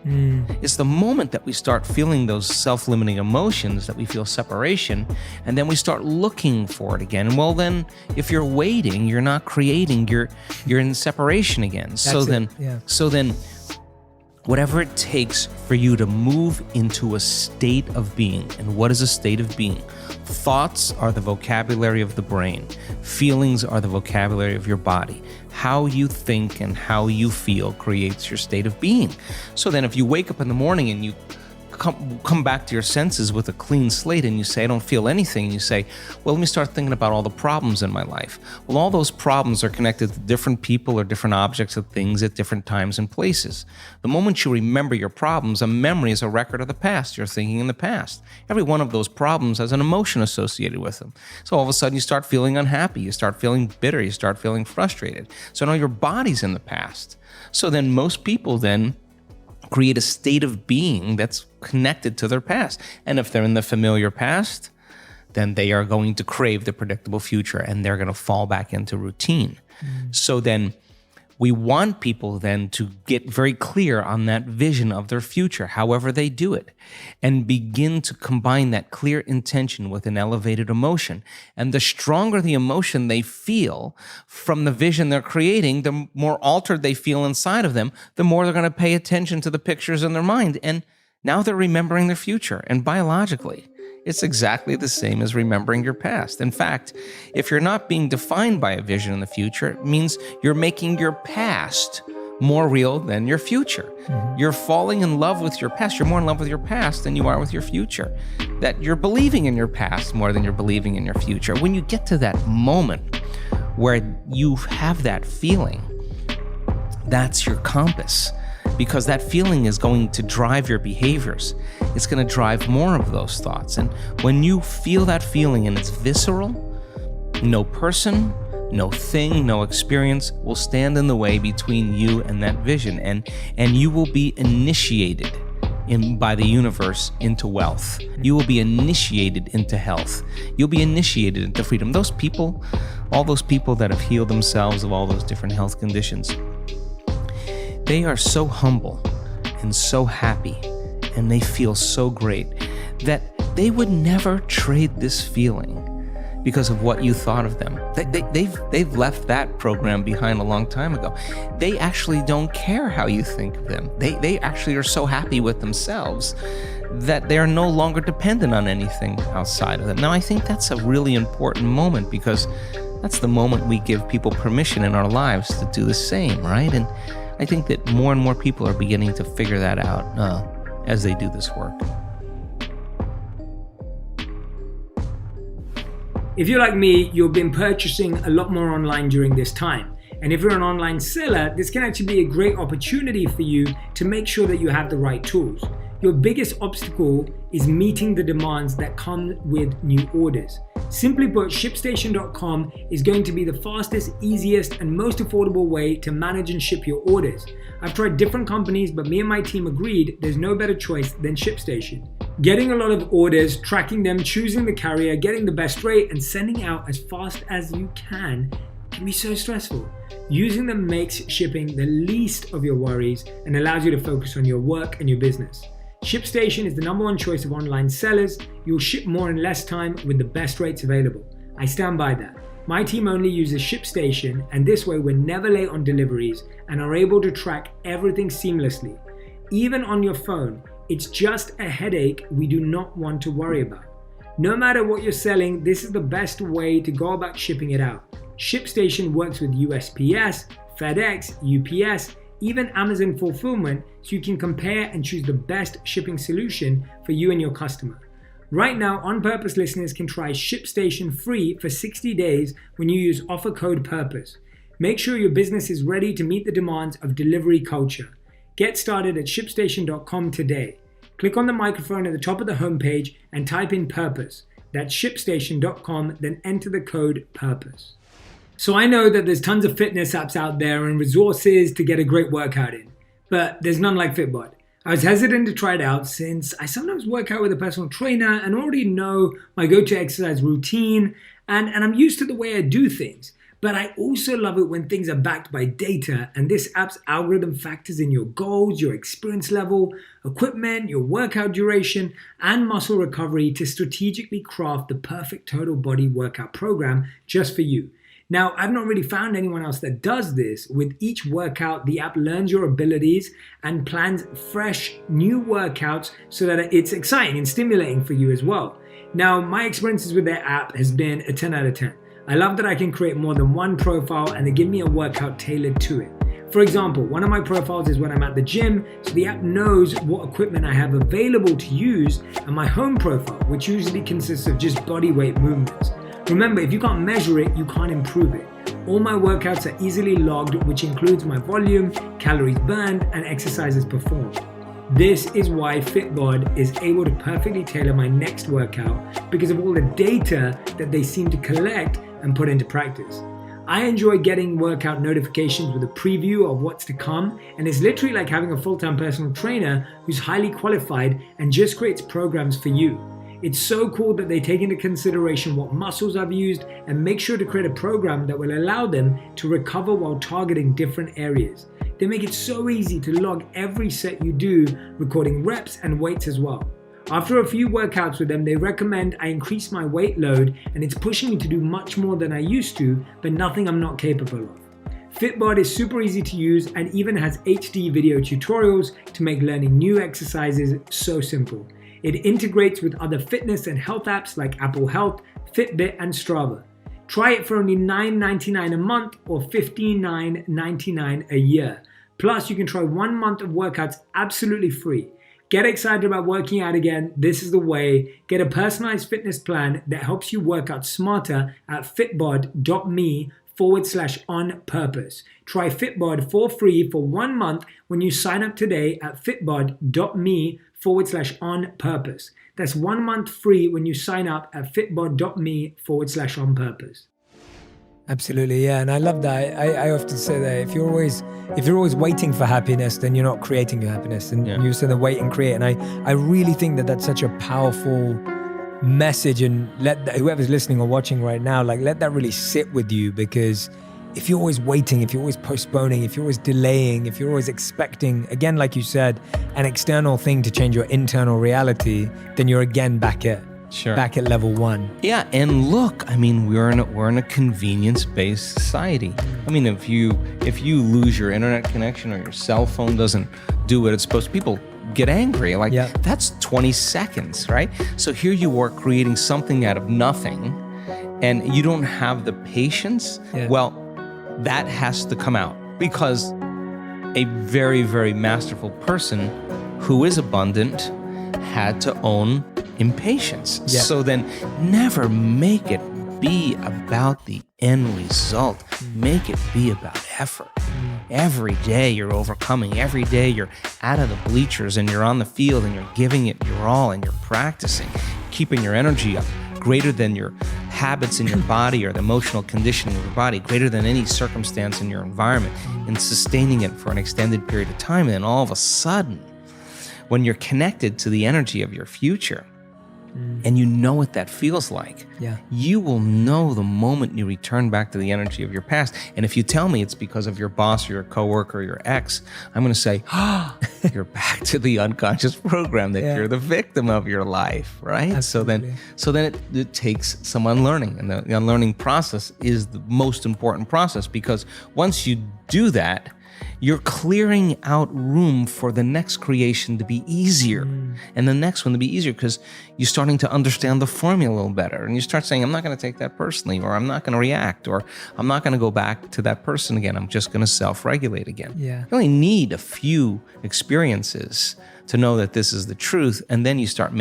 It's the moment that we start feeling those self-limiting emotions, that we feel separation, and then we start looking for it again. Well, then, if you're waiting, you're not creating, you're in separation again. So then, whatever it takes for you to move into a state of being. And what is a state of being? Thoughts are the vocabulary of the brain. Feelings are the vocabulary of your body. How you think and how you feel creates your state of being. So then if you wake up in the morning and you come back to your senses with a clean slate and you say, I don't feel anything, and you say, well, let me start thinking about all the problems in my life. Well, all those problems are connected to different people or different objects or things at different times and places. The moment you remember your problems, a memory is a record of the past. You're thinking in the past. Every one of those problems has an emotion associated with them. So all of a sudden you start feeling unhappy, you start feeling bitter, you start feeling frustrated. So now your body's in the past. So then most people then create a state of being that's connected to their past. And if they're in the familiar past, then they are going to crave the predictable future, and they're going to fall back into routine. So then we want people then to get very clear on that vision of their future, however they do it, and begin to combine that clear intention with an elevated emotion. And the stronger the emotion they feel from the vision they're creating, the more altered they feel inside of them, the more they're going to pay attention to the pictures in their mind. And now they're remembering their future. And biologically, it's exactly the same as remembering your past. In fact, if you're not being defined by a vision in the future, it means you're making your past more real than your future. You're falling in love with your past. You're more in love with your past than you are with your future. That you're believing in your past more than you're believing in your future. When you get to that moment where you have that feeling, that's your compass. Because that feeling is going to drive your behaviors. It's going to drive more of those thoughts. And when you feel that feeling and it's visceral, no person, no thing, no experience will stand in the way between you and that vision. And you will be initiated by the universe into wealth. You will be initiated into health. You'll be initiated into freedom. Those people, all those people that have healed themselves of all those different health conditions, they are so humble and so happy, and they feel so great that they would never trade this feeling because of what you thought of them. They've left that program behind a long time ago. They actually don't care how you think of them. They actually are so happy with themselves that they're no longer dependent on anything outside of them. Now, I think that's a really important moment, because that's the moment we give people permission in our lives to do the same, right? And I think that more and more people are beginning to figure that out as they do this work. If you're like me, you've been purchasing a lot more online during this time. And if you're an online seller, this can actually be a great opportunity for you to make sure that you have the right tools. Your biggest obstacle is meeting the demands that come with new orders. Simply put, ShipStation.com is going to be the fastest, easiest, and most affordable way to manage and ship your orders. I've tried different companies, but me and my team agreed there's no better choice than ShipStation. Getting a lot of orders, tracking them, choosing the carrier, getting the best rate, and sending out as fast as you can be so stressful. Using them makes shipping the least of your worries and allows you to focus on your work and your business. ShipStation is the #1 choice of online sellers. You'll ship more in less time with the best rates available. I stand by that. My team only uses ShipStation, and this way we're never late on deliveries and are able to track everything seamlessly. Even on your phone, it's just a headache we do not want to worry about. No matter what you're selling, this is the best way to go about shipping it out. ShipStation works with USPS, FedEx, UPS, even Amazon Fulfillment, so you can compare and choose the best shipping solution for you and your customer. Right now, On Purpose listeners can try ShipStation free for 60 days when you use offer code PURPOSE. Make sure your business is ready to meet the demands of delivery culture. Get started at ShipStation.com today. Click on the microphone at the top of the homepage and type in PURPOSE. That's ShipStation.com, then enter the code PURPOSE. So I know that there's tons of fitness apps out there and resources to get a great workout in, but there's none like Fitbod. I was hesitant to try it out since I sometimes work out with a personal trainer and already know my go-to exercise routine, and I'm used to the way I do things. But I also love it when things are backed by data, and this app's algorithm factors in your goals, your experience level, equipment, your workout duration, and muscle recovery to strategically craft the perfect total body workout program just for you. Now, I've not really found anyone else that does this. With each workout, the app learns your abilities and plans fresh, new workouts so that it's exciting and stimulating for you as well. Now, my experiences with their app has been a 10 out of 10. I love that I can create more than one profile and they give me a workout tailored to it. For example, one of my profiles is when I'm at the gym, so the app knows what equipment I have available to use, and my home profile, which usually consists of just body weight movements. Remember, if you can't measure it, you can't improve it. All my workouts are easily logged, which includes my volume, calories burned, and exercises performed. This is why Fitbod is able to perfectly tailor my next workout because of all the data that they seem to collect and put into practice. I enjoy getting workout notifications with a preview of what's to come, and it's literally like having a full-time personal trainer who's highly qualified and just creates programs for you. It's so cool that they take into consideration what muscles I've used and make sure to create a program that will allow them to recover while targeting different areas. They make it so easy to log every set you do, recording reps and weights as well. After a few workouts with them, they recommend I increase my weight load, and it's pushing me to do much more than I used to, but nothing I'm not capable of. Fitbod is super easy to use and even has HD video tutorials to make learning new exercises so simple. It integrates with other fitness and health apps like Apple Health, Fitbit, and Strava. Try it for only $9.99 a month or $59.99 a year. Plus, you can try 1 month of workouts absolutely free. Get excited about working out again. This is the way. Get a personalized fitness plan that helps you work out smarter at fitbod.me/onpurpose. Try Fitbod for free for 1 month when you sign up today at fitbod.me/onpurpose. That's 1 month free when you sign up at fitbod.me/onpurpose. Absolutely, yeah, and I love that. I often say that if you're always waiting for happiness, then you're not creating your happiness, and you said the wait and create. And I really think that that's such a powerful message, and let whoever's listening or watching right now, like, let that really sit with you, because if you're always waiting, if you're always postponing, if you're always delaying, if you're always expecting, again, like you said, an external thing to change your internal reality, then you're again back at level one. Yeah, and look, I mean, we're in a convenience-based society. I mean, if you lose your internet connection or your cell phone doesn't do what it's supposed to, people get angry. Like, that's 20 seconds, right? So here you are creating something out of nothing, and you don't have the patience. Well, that has to come out, because a very, very masterful person who is abundant had to own impatience. So then never make it be about the end result. Make it be about effort. Every day you're overcoming. Every day you're out of the bleachers and you're on the field and you're giving it your all and you're practicing, keeping your energy up, greater than your habits in your body or the emotional conditioning of your body, greater than any circumstance in your environment, and sustaining it for an extended period of time. And then all of a sudden, when you're connected to the energy of your future, and you know what that feels like, you will know the moment you return back to the energy of your past. And if you tell me it's because of your boss or your coworker or your ex, I'm going to say, you're back to the unconscious program that you're the victim of your life, right? Absolutely. So then it takes some unlearning, and the unlearning process is the most important process, because once you do that, you're clearing out room for the next creation to be easier, and the next one to be easier, because you're starting to understand the formula a little better. And you start saying, I'm not going to take that personally, or I'm not going to react, or I'm not going to go back to that person again. I'm just going to self-regulate again. You only need a few experiences to know that this is the truth. And then you start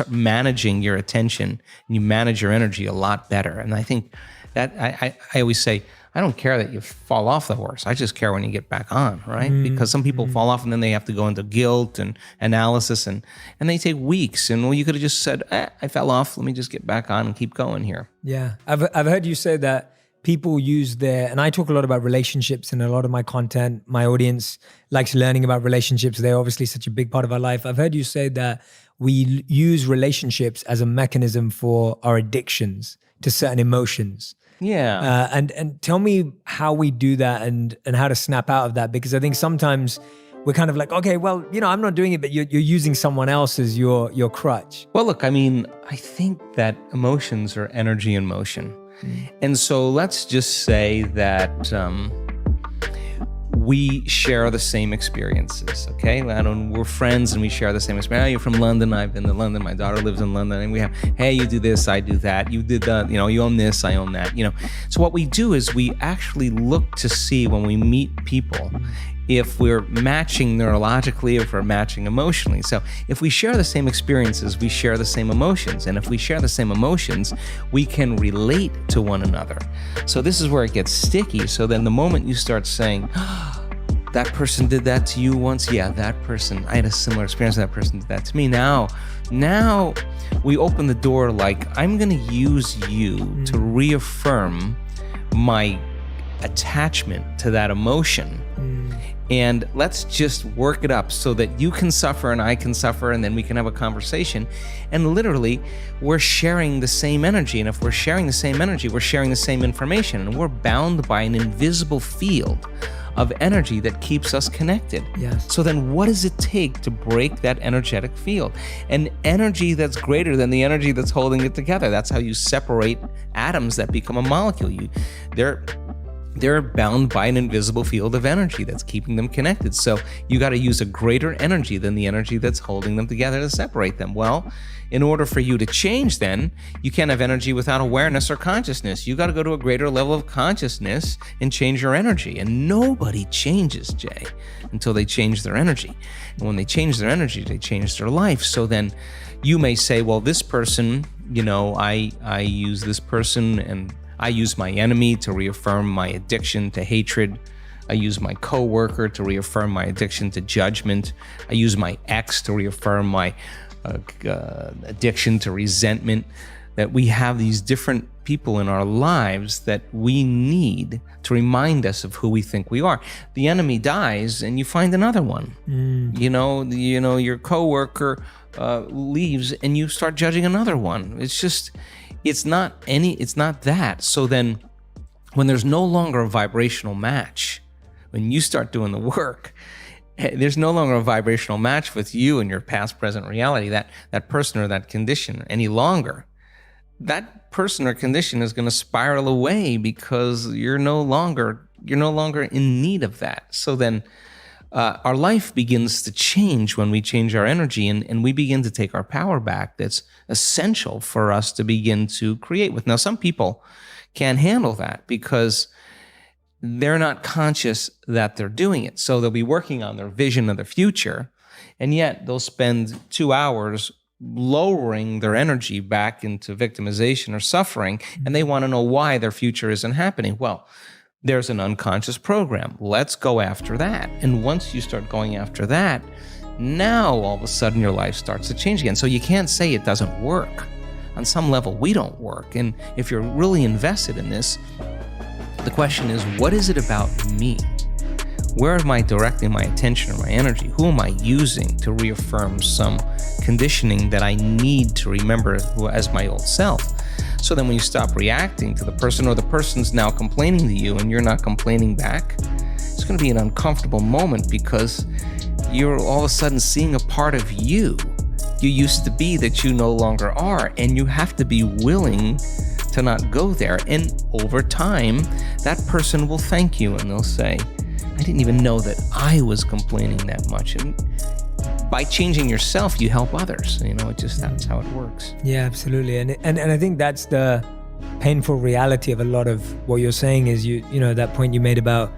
managing your attention, and you manage your energy a lot better. And I think that I always say, I don't care that you fall off the horse. I just care when you get back on, right? Because some people fall off and then they have to go into guilt and analysis, and they take weeks. And well, you could have just said, I fell off. Let me just get back on and keep going here. Yeah. I've heard you say that people use and I talk a lot about relationships in a lot of my content. My audience likes learning about relationships. They're obviously such a big part of our life. I've heard you say that we use relationships as a mechanism for our addictions to certain emotions. And tell me how we do that and how to snap out of that, because I think sometimes we're kind of like, okay, well, I'm not doing it, but you're using someone else as your crutch. Well, look, I mean, I think that emotions are energy in motion. And so let's just say that we share the same experiences, okay? We're friends and we share the same experience. You're from London, I've been to London, my daughter lives in London, and we have, hey, you do this, I do that, you did that, you own this, I own that, So what we do is we actually look to see when we meet people if we're matching neurologically, if we're matching emotionally. So if we share the same experiences, we share the same emotions. And if we share the same emotions, we can relate to one another. So this is where it gets sticky. So then the moment you start saying, that person did that to you once, that person, I had a similar experience, that person did that to me. Now we open the door, like, I'm gonna use you to reaffirm my attachment to that emotion. And let's just work it up so that you can suffer and I can suffer, and then we can have a conversation. And literally, we're sharing the same energy. And if we're sharing the same energy, we're sharing the same information. And we're bound by an invisible field of energy that keeps us connected. So then what does it take to break that energetic field? An energy that's greater than the energy that's holding it together. That's how you separate atoms that become a molecule. They're bound by an invisible field of energy that's keeping them connected. So you got to use a greater energy than the energy that's holding them together to separate them. Well, in order for you to change, then you can't have energy without awareness or consciousness. You got to go to a greater level of consciousness and change your energy. And nobody changes, Jay, until they change their energy. And when they change their energy, they change their life. So then you may say, well, this person, I use this person, and I use my enemy to reaffirm my addiction to hatred. I use my coworker to reaffirm my addiction to judgment. I use my ex to reaffirm my addiction to resentment. That we have these different people in our lives that we need to remind us of who we think we are. The enemy dies and you find another one. Your coworker leaves and you start judging another one. It's not that. So then when there's no longer a vibrational match, when you start doing the work, there's no longer a vibrational match with you and your past, present reality, that person or that condition any longer. That person or condition is going to spiral away because you're no longer in need of that. So then our life begins to change when we change our energy, and we begin to take our power back. That's essential for us to begin to create with. Now, some people can't handle that because they're not conscious that they're doing it. So they'll be working on their vision of the future, and yet they'll spend 2 hours lowering their energy back into victimization or suffering, and they want to know why their future isn't happening. Well, there's an unconscious program. Let's go after that. And once you start going after that, now all of a sudden your life starts to change again. So you can't say it doesn't work. On some level, we don't work. And if you're really invested in this, the question is, what is it about me? Where am I directing my attention or my energy? Who am I using to reaffirm some conditioning that I need to remember as my old self? So then when you stop reacting to the person, or the person's now complaining to you and you're not complaining back, it's going to be an uncomfortable moment because you're all of a sudden seeing a part of you used to be that you no longer are, and you have to be willing to not go there. And over time, that person will thank you and they'll say, I didn't even know that I was complaining that much. And by changing yourself, you help others. That's how it works. Yeah, absolutely. And I think that's the painful reality of a lot of what you're saying is that point you made about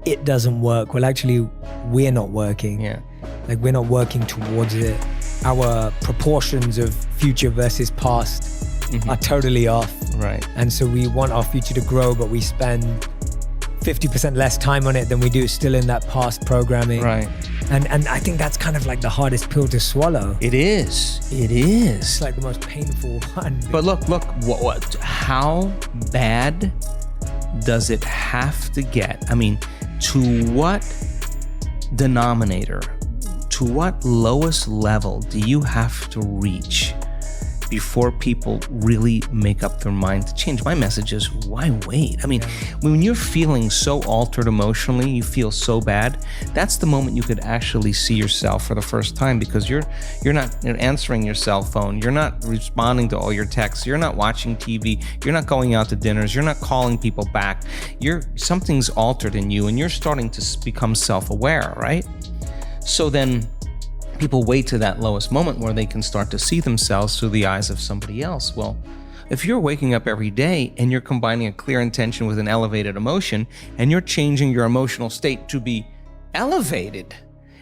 it doesn't work. Well, actually, we're not working. Yeah. Like, we're not working towards it. Our proportions of future versus past are totally off. Right. And so we want our future to grow, but we spend 50% less time on it than we do still in that past programming. Right. And I think that's kind of like the hardest pill to swallow. It is. It's like the most painful one. But look, how bad does it have to get? I mean, to what denominator, to what lowest level do you have to reach before people really make up their mind to change? My message is, why wait? I mean, when you're feeling so altered emotionally, you feel so bad, that's the moment you could actually see yourself for the first time, because you're not answering your cell phone, you're not responding to all your texts, you're not watching TV, you're not going out to dinners, you're not calling people back. Something's altered in you, and you're starting to become self-aware, right? So then people wait to that lowest moment where they can start to see themselves through the eyes of somebody else. Well, if you're waking up every day and you're combining a clear intention with an elevated emotion, and you're changing your emotional state to be elevated,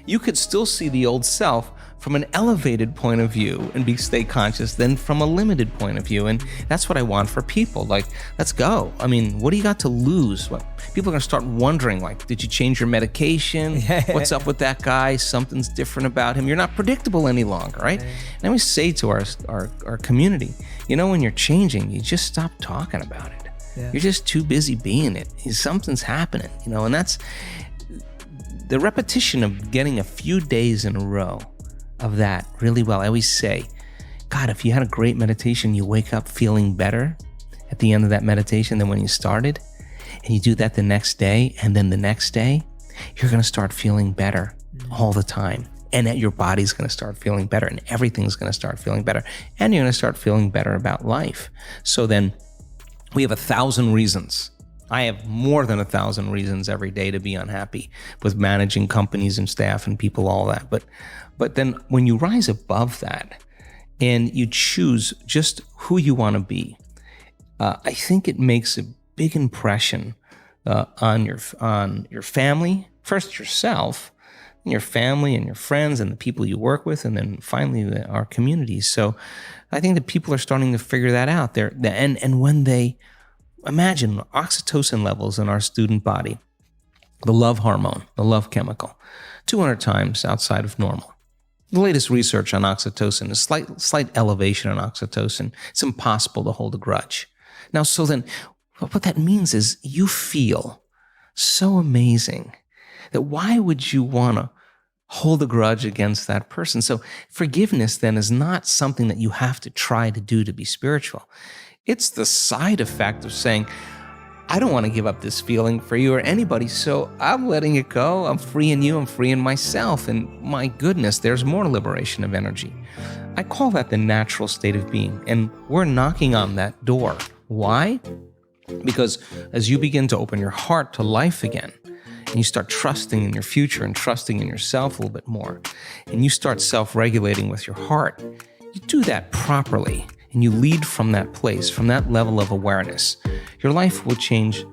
you could still see the old self from an elevated point of view and stay conscious than from a limited point of view. And that's what I want for people. Like, let's go. I mean, what do you got to lose? People are going to start wondering, like, did you change your medication? What's up with that guy? Something's different about him. You're not predictable any longer, right? And I always say to our community, when you're changing, you just stop talking about it. Yeah. You're just too busy being it. Something's happening, and that's the repetition of getting a few days in a row of that really well. I always say, God, if you had a great meditation, you wake up feeling better at the end of that meditation than when you started, and you do that the next day, and then the next day, you're going to start feeling better all the time. And that your body's going to start feeling better, and everything's going to start feeling better, and you're going to start feeling better about life. So then we have 1,000 reasons. I have more than 1,000 reasons every day to be unhappy with managing companies and staff and people, all that. But then when you rise above that and you choose just who you want to be, I think it makes a big impression on your family, first yourself, and your family and your friends and the people you work with, and then finally our communities. So I think that people are starting to figure that out there. And when they imagine oxytocin levels in our student body, the love hormone, the love chemical, 200 times outside of normal. The latest research on oxytocin is slight elevation in oxytocin. It's impossible to hold a grudge. Now, so then what that means is you feel so amazing that why would you want to hold a grudge against that person? So forgiveness then is not something that you have to try to do to be spiritual. It's the side effect of saying, I don't want to give up this feeling for you or anybody, so I'm letting it go. I'm freeing you, I'm freeing myself, and my goodness, there's more liberation of energy. I call that the natural state of being, and we're knocking on that door. Why? Because as you begin to open your heart to life again, and you start trusting in your future and trusting in yourself a little bit more, and you start self-regulating with your heart, you do that properly, and you lead from that place, from that level of awareness, your life will change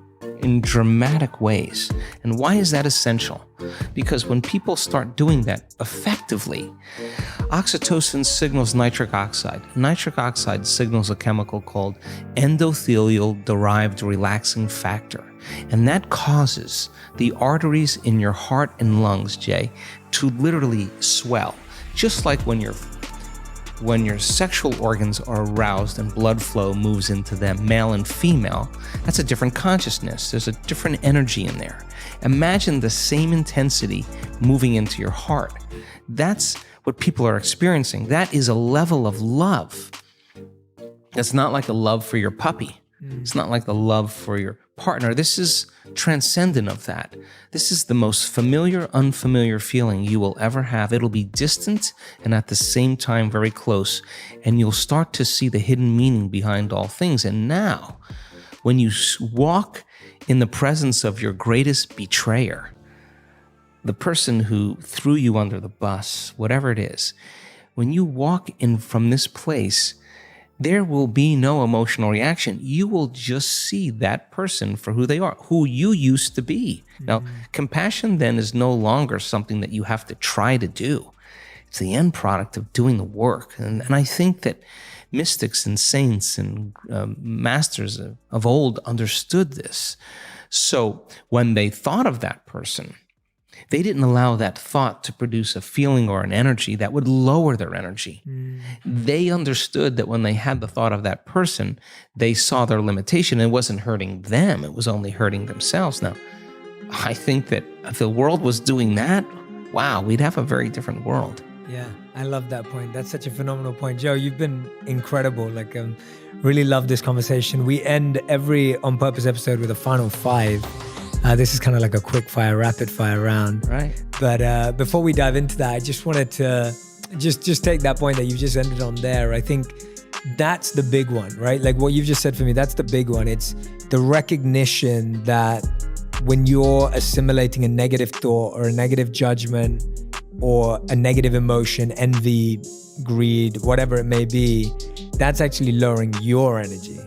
in dramatic ways. And why is that essential? Because when people start doing that effectively, oxytocin signals nitric oxide. Nitric oxide signals a chemical called endothelial-derived relaxing factor. And that causes the arteries in your heart and lungs, Jay, to literally swell. Just like when your sexual organs are aroused and blood flow moves into them, male and female, that's a different consciousness. There's a different energy in there. Imagine the same intensity moving into your heart. That's what people are experiencing. That is a level of love. It's not like a love for your puppy. It's not like the love for your partner. This is transcendent of that. This is the most familiar, unfamiliar feeling you will ever have. It'll be distant and at the same time very close, and you'll start to see the hidden meaning behind all things. And now, when you walk in the presence of your greatest betrayer, the person who threw you under the bus, whatever it is, when you walk in from this place, there will be no emotional reaction. You will just see that person for who they are, who you used to be. Now, compassion then is no longer something that you have to try to do. It's the end product of doing the work. And I think that mystics and saints and masters of old understood this. So when they thought of that person, they didn't allow that thought to produce a feeling or an energy that would lower their energy. They understood that when they had the thought of that person, they saw their limitation. It wasn't hurting them, it was only hurting themselves. Now, I think that if the world was doing that, wow, we'd have a very different world. Yeah, I love that point. That's such a phenomenal point. Joe, you've been incredible. Really love this conversation. We end every On Purpose episode with a final 5. This is kind of like a quick fire, rapid fire round. Right. But before we dive into that, I just wanted to just take that point that you just ended on there. I think that's the big one, right? Like what you've just said for me, that's the big one. It's the recognition that when you're assimilating a negative thought or a negative judgment or a negative emotion, envy, greed, whatever it may be, that's actually lowering your energy.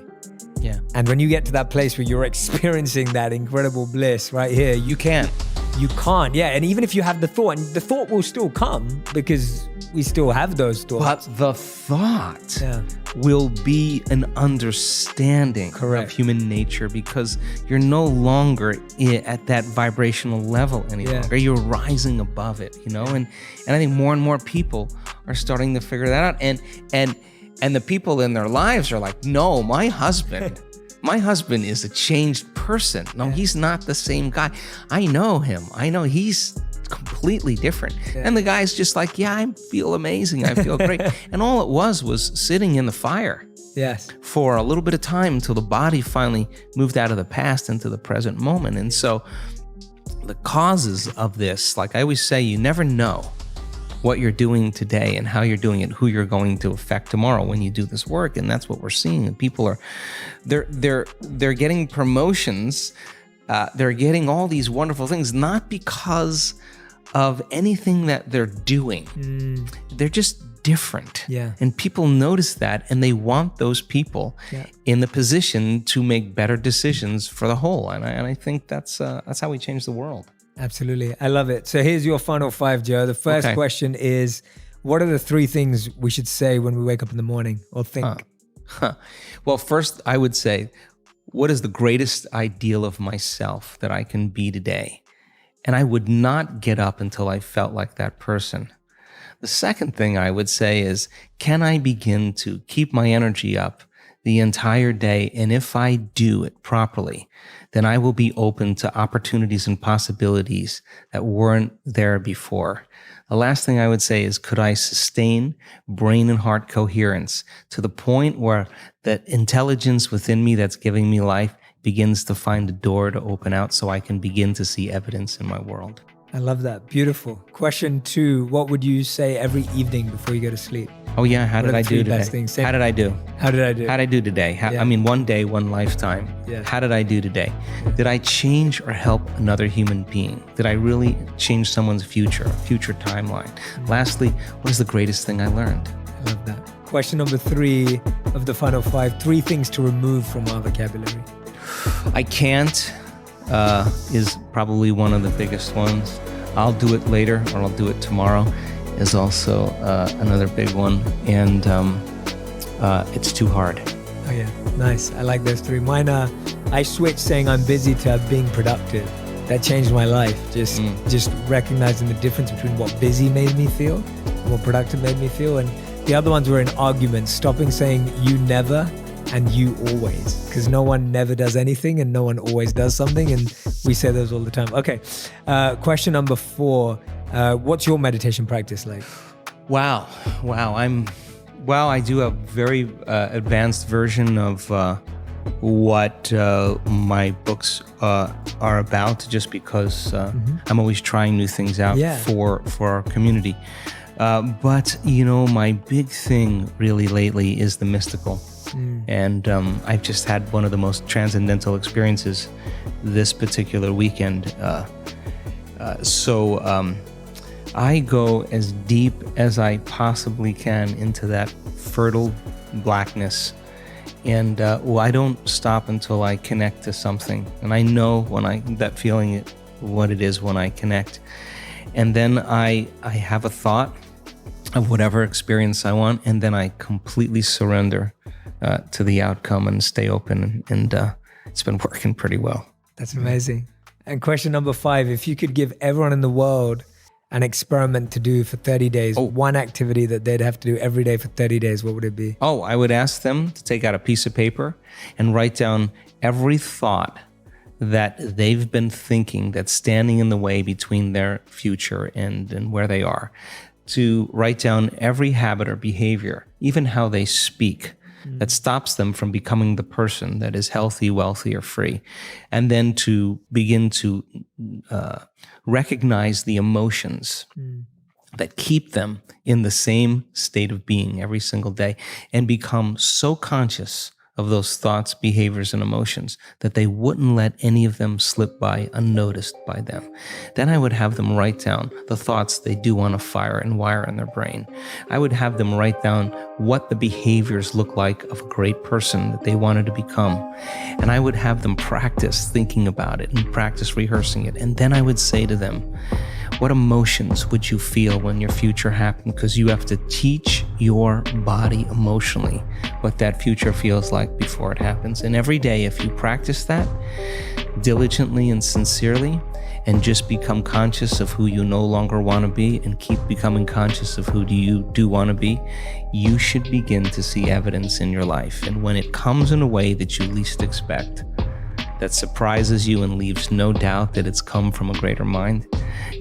Yeah. And when you get to that place where you're experiencing that incredible bliss right here, you can't. Yeah. And even if you have the thought, and the thought will still come because we still have those thoughts. But the thought will be an understanding of human nature because you're no longer at that vibrational level any longer. You're rising above it, and I think more and more people are starting to figure that out. And the people in their lives are like, no, my husband is a changed person. No, he's not the same guy. I know him. I know he's completely different. Yeah. And the guy's just like, I feel amazing. I feel great. And all it was sitting in the fire. Yes. For a little bit of time until the body finally moved out of the past into the present moment. And so the causes of this, like I always say, you never know what you're doing today and how you're doing it, who you're going to affect tomorrow when you do this work. And that's what we're seeing. And people are, they're getting promotions. They're getting all these wonderful things, not because of anything that they're doing. They're just different. Yeah. And people notice that, and they want those people in the position to make better decisions for the whole. And I think that's how we change the world. Absolutely. I love it. So here's your final 5, Joe. The first question is, what are the 3 things we should say when we wake up in the morning or think? Well, first, I would say, what is the greatest ideal of myself that I can be today? And I would not get up until I felt like that person. The second thing I would say is, can I begin to keep my energy up the entire day? And if I do it properly, then I will be open to opportunities and possibilities that weren't there before. The last thing I would say is, could I sustain brain and heart coherence to the point where that intelligence within me that's giving me life begins to find a door to open out so I can begin to see evidence in my world. I love that. Beautiful. Question 2, what would you say every evening before you go to sleep? Oh yeah, how did I do today? How did I do? How did I do today? I mean, one day, one lifetime. Yeah. How did I do today? Did I change or help another human being? Did I really change someone's future timeline? Lastly, what is the greatest thing I learned? I love that. Question number 3 of the final 5, 3 things to remove from our vocabulary. I can't is probably one of the biggest ones. I'll do it later, or I'll do it tomorrow, is also another big one. And it's too hard. Oh yeah, nice. I like those 3. Mine are, I switched saying I'm busy to being productive. That changed my life. Just recognizing the difference between what busy made me feel and what productive made me feel. And the other ones were in arguments, stopping saying you never and you always, because no one never does anything and no one always does something, and we say those all the time. Okay, question number 4, what's your meditation practice like? Wow, I do a very advanced version of what my books are about, just because I'm always trying new things out for our community. But my big thing really lately is the mystical. And I've just had one of the most transcendental experiences this particular weekend. So I go as deep as I possibly can into that fertile blackness. And I don't stop until I connect to something. And I know that feeling, what it is when I connect. And then I have a thought of whatever experience I want, and then I completely surrender to the outcome and stay open, and it's been working pretty well. That's amazing. And question number 5, if you could give everyone in the world an experiment to do for 30 days, one activity that they'd have to do every day for 30 days, what would it be? I would ask them to take out a piece of paper and write down every thought that they've been thinking that's standing in the way between their future and where they are. To write down every habit or behavior, even how they speak, that stops them from becoming the person that is healthy, wealthy, or free. And then to begin to recognize the emotions that keep them in the same state of being every single day, and become so conscious of those thoughts, behaviors, and emotions that they wouldn't let any of them slip by unnoticed by them. Then I would have them write down the thoughts they do want to fire and wire in their brain. I would have them write down what the behaviors look like of a great person that they wanted to become. And I would have them practice thinking about it and practice rehearsing it. And then I would say to them, what emotions would you feel when your future happened? Because you have to teach your body emotionally what that future feels like before it happens. And every day, if you practice that diligently and sincerely, and just become conscious of who you no longer want to be, and keep becoming conscious of who you do want to be, you should begin to see evidence in your life. And when it comes in a way that you least expect, that surprises you and leaves no doubt that it's come from a greater mind,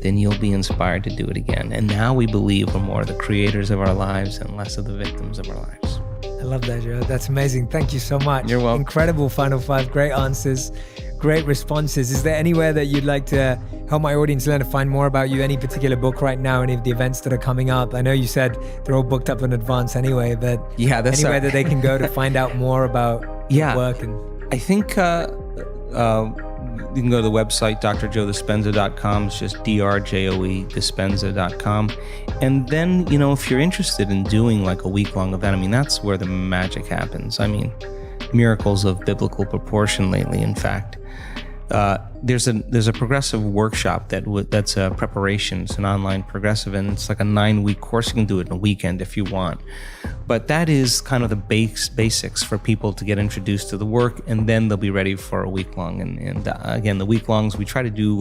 then you'll be inspired to do it again. And now we believe we're more the creators of our lives and less of the victims of our lives. I love that, Joe. That's amazing. Thank you so much. You're welcome. Incredible final 5, great answers, great responses. Is there anywhere that you'd like to help my audience learn to find more about you? Any particular book right now? Any of the events that are coming up? I know you said they're all booked up in advance anyway, but anywhere that they can go to find out more about your work? And I think you can go to the website, drjoedispenza.com. It's just DRJOE Dispenza.com. And then, if you're interested in doing like a week-long event, I mean, that's where the magic happens. I mean, miracles of biblical proportion lately, in fact. There's a progressive workshop that's a preparation. It's an online progressive, and it's like a 9-week course. You can do it in a weekend if you want. But that is kind of the basics for people to get introduced to the work, and then they'll be ready for a week long. And again, the week longs, we try to do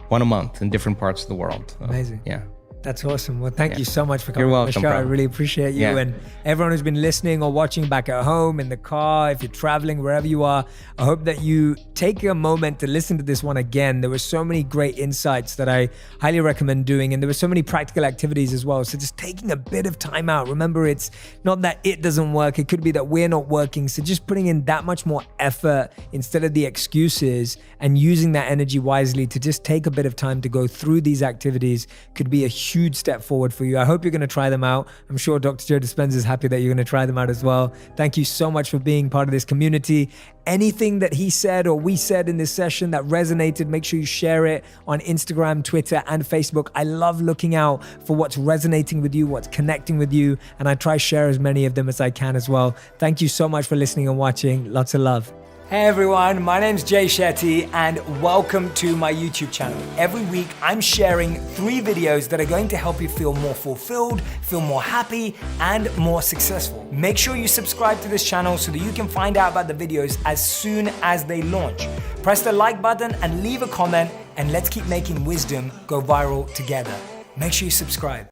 one a month in different parts of the world. Amazing. Yeah. That's awesome. Well, thank you so much for You're coming on the welcome, show. bro. I really appreciate you. Yeah. And everyone who's been listening or watching back at home, in the car, if you're traveling, wherever you are, I hope that you take a moment to listen to this one again. There were so many great insights that I highly recommend doing. And there were so many practical activities as well. So just taking a bit of time out. Remember, it's not that it doesn't work. It could be that we're not working. So just putting in that much more effort instead of the excuses, and using that energy wisely to just take a bit of time to go through these activities could be a huge step forward for you. I hope you're going to try them out. I'm sure Dr. Joe Dispenza is happy that you're going to try them out as well. Thank you so much for being part of this community. Anything that he said or we said in this session that resonated, make sure you share it on Instagram, Twitter, and Facebook. I love looking out for what's resonating with you, what's connecting with you, and I try to share as many of them as I can as well. Thank you so much for listening and watching. Lots of love. Hey everyone, my name's Jay Shetty and welcome to my YouTube channel. Every week I'm sharing 3 videos that are going to help you feel more fulfilled, feel more happy, and more successful. Make sure you subscribe to this channel so that you can find out about the videos as soon as they launch. Press the like button and leave a comment, and let's keep making wisdom go viral together. Make sure you subscribe.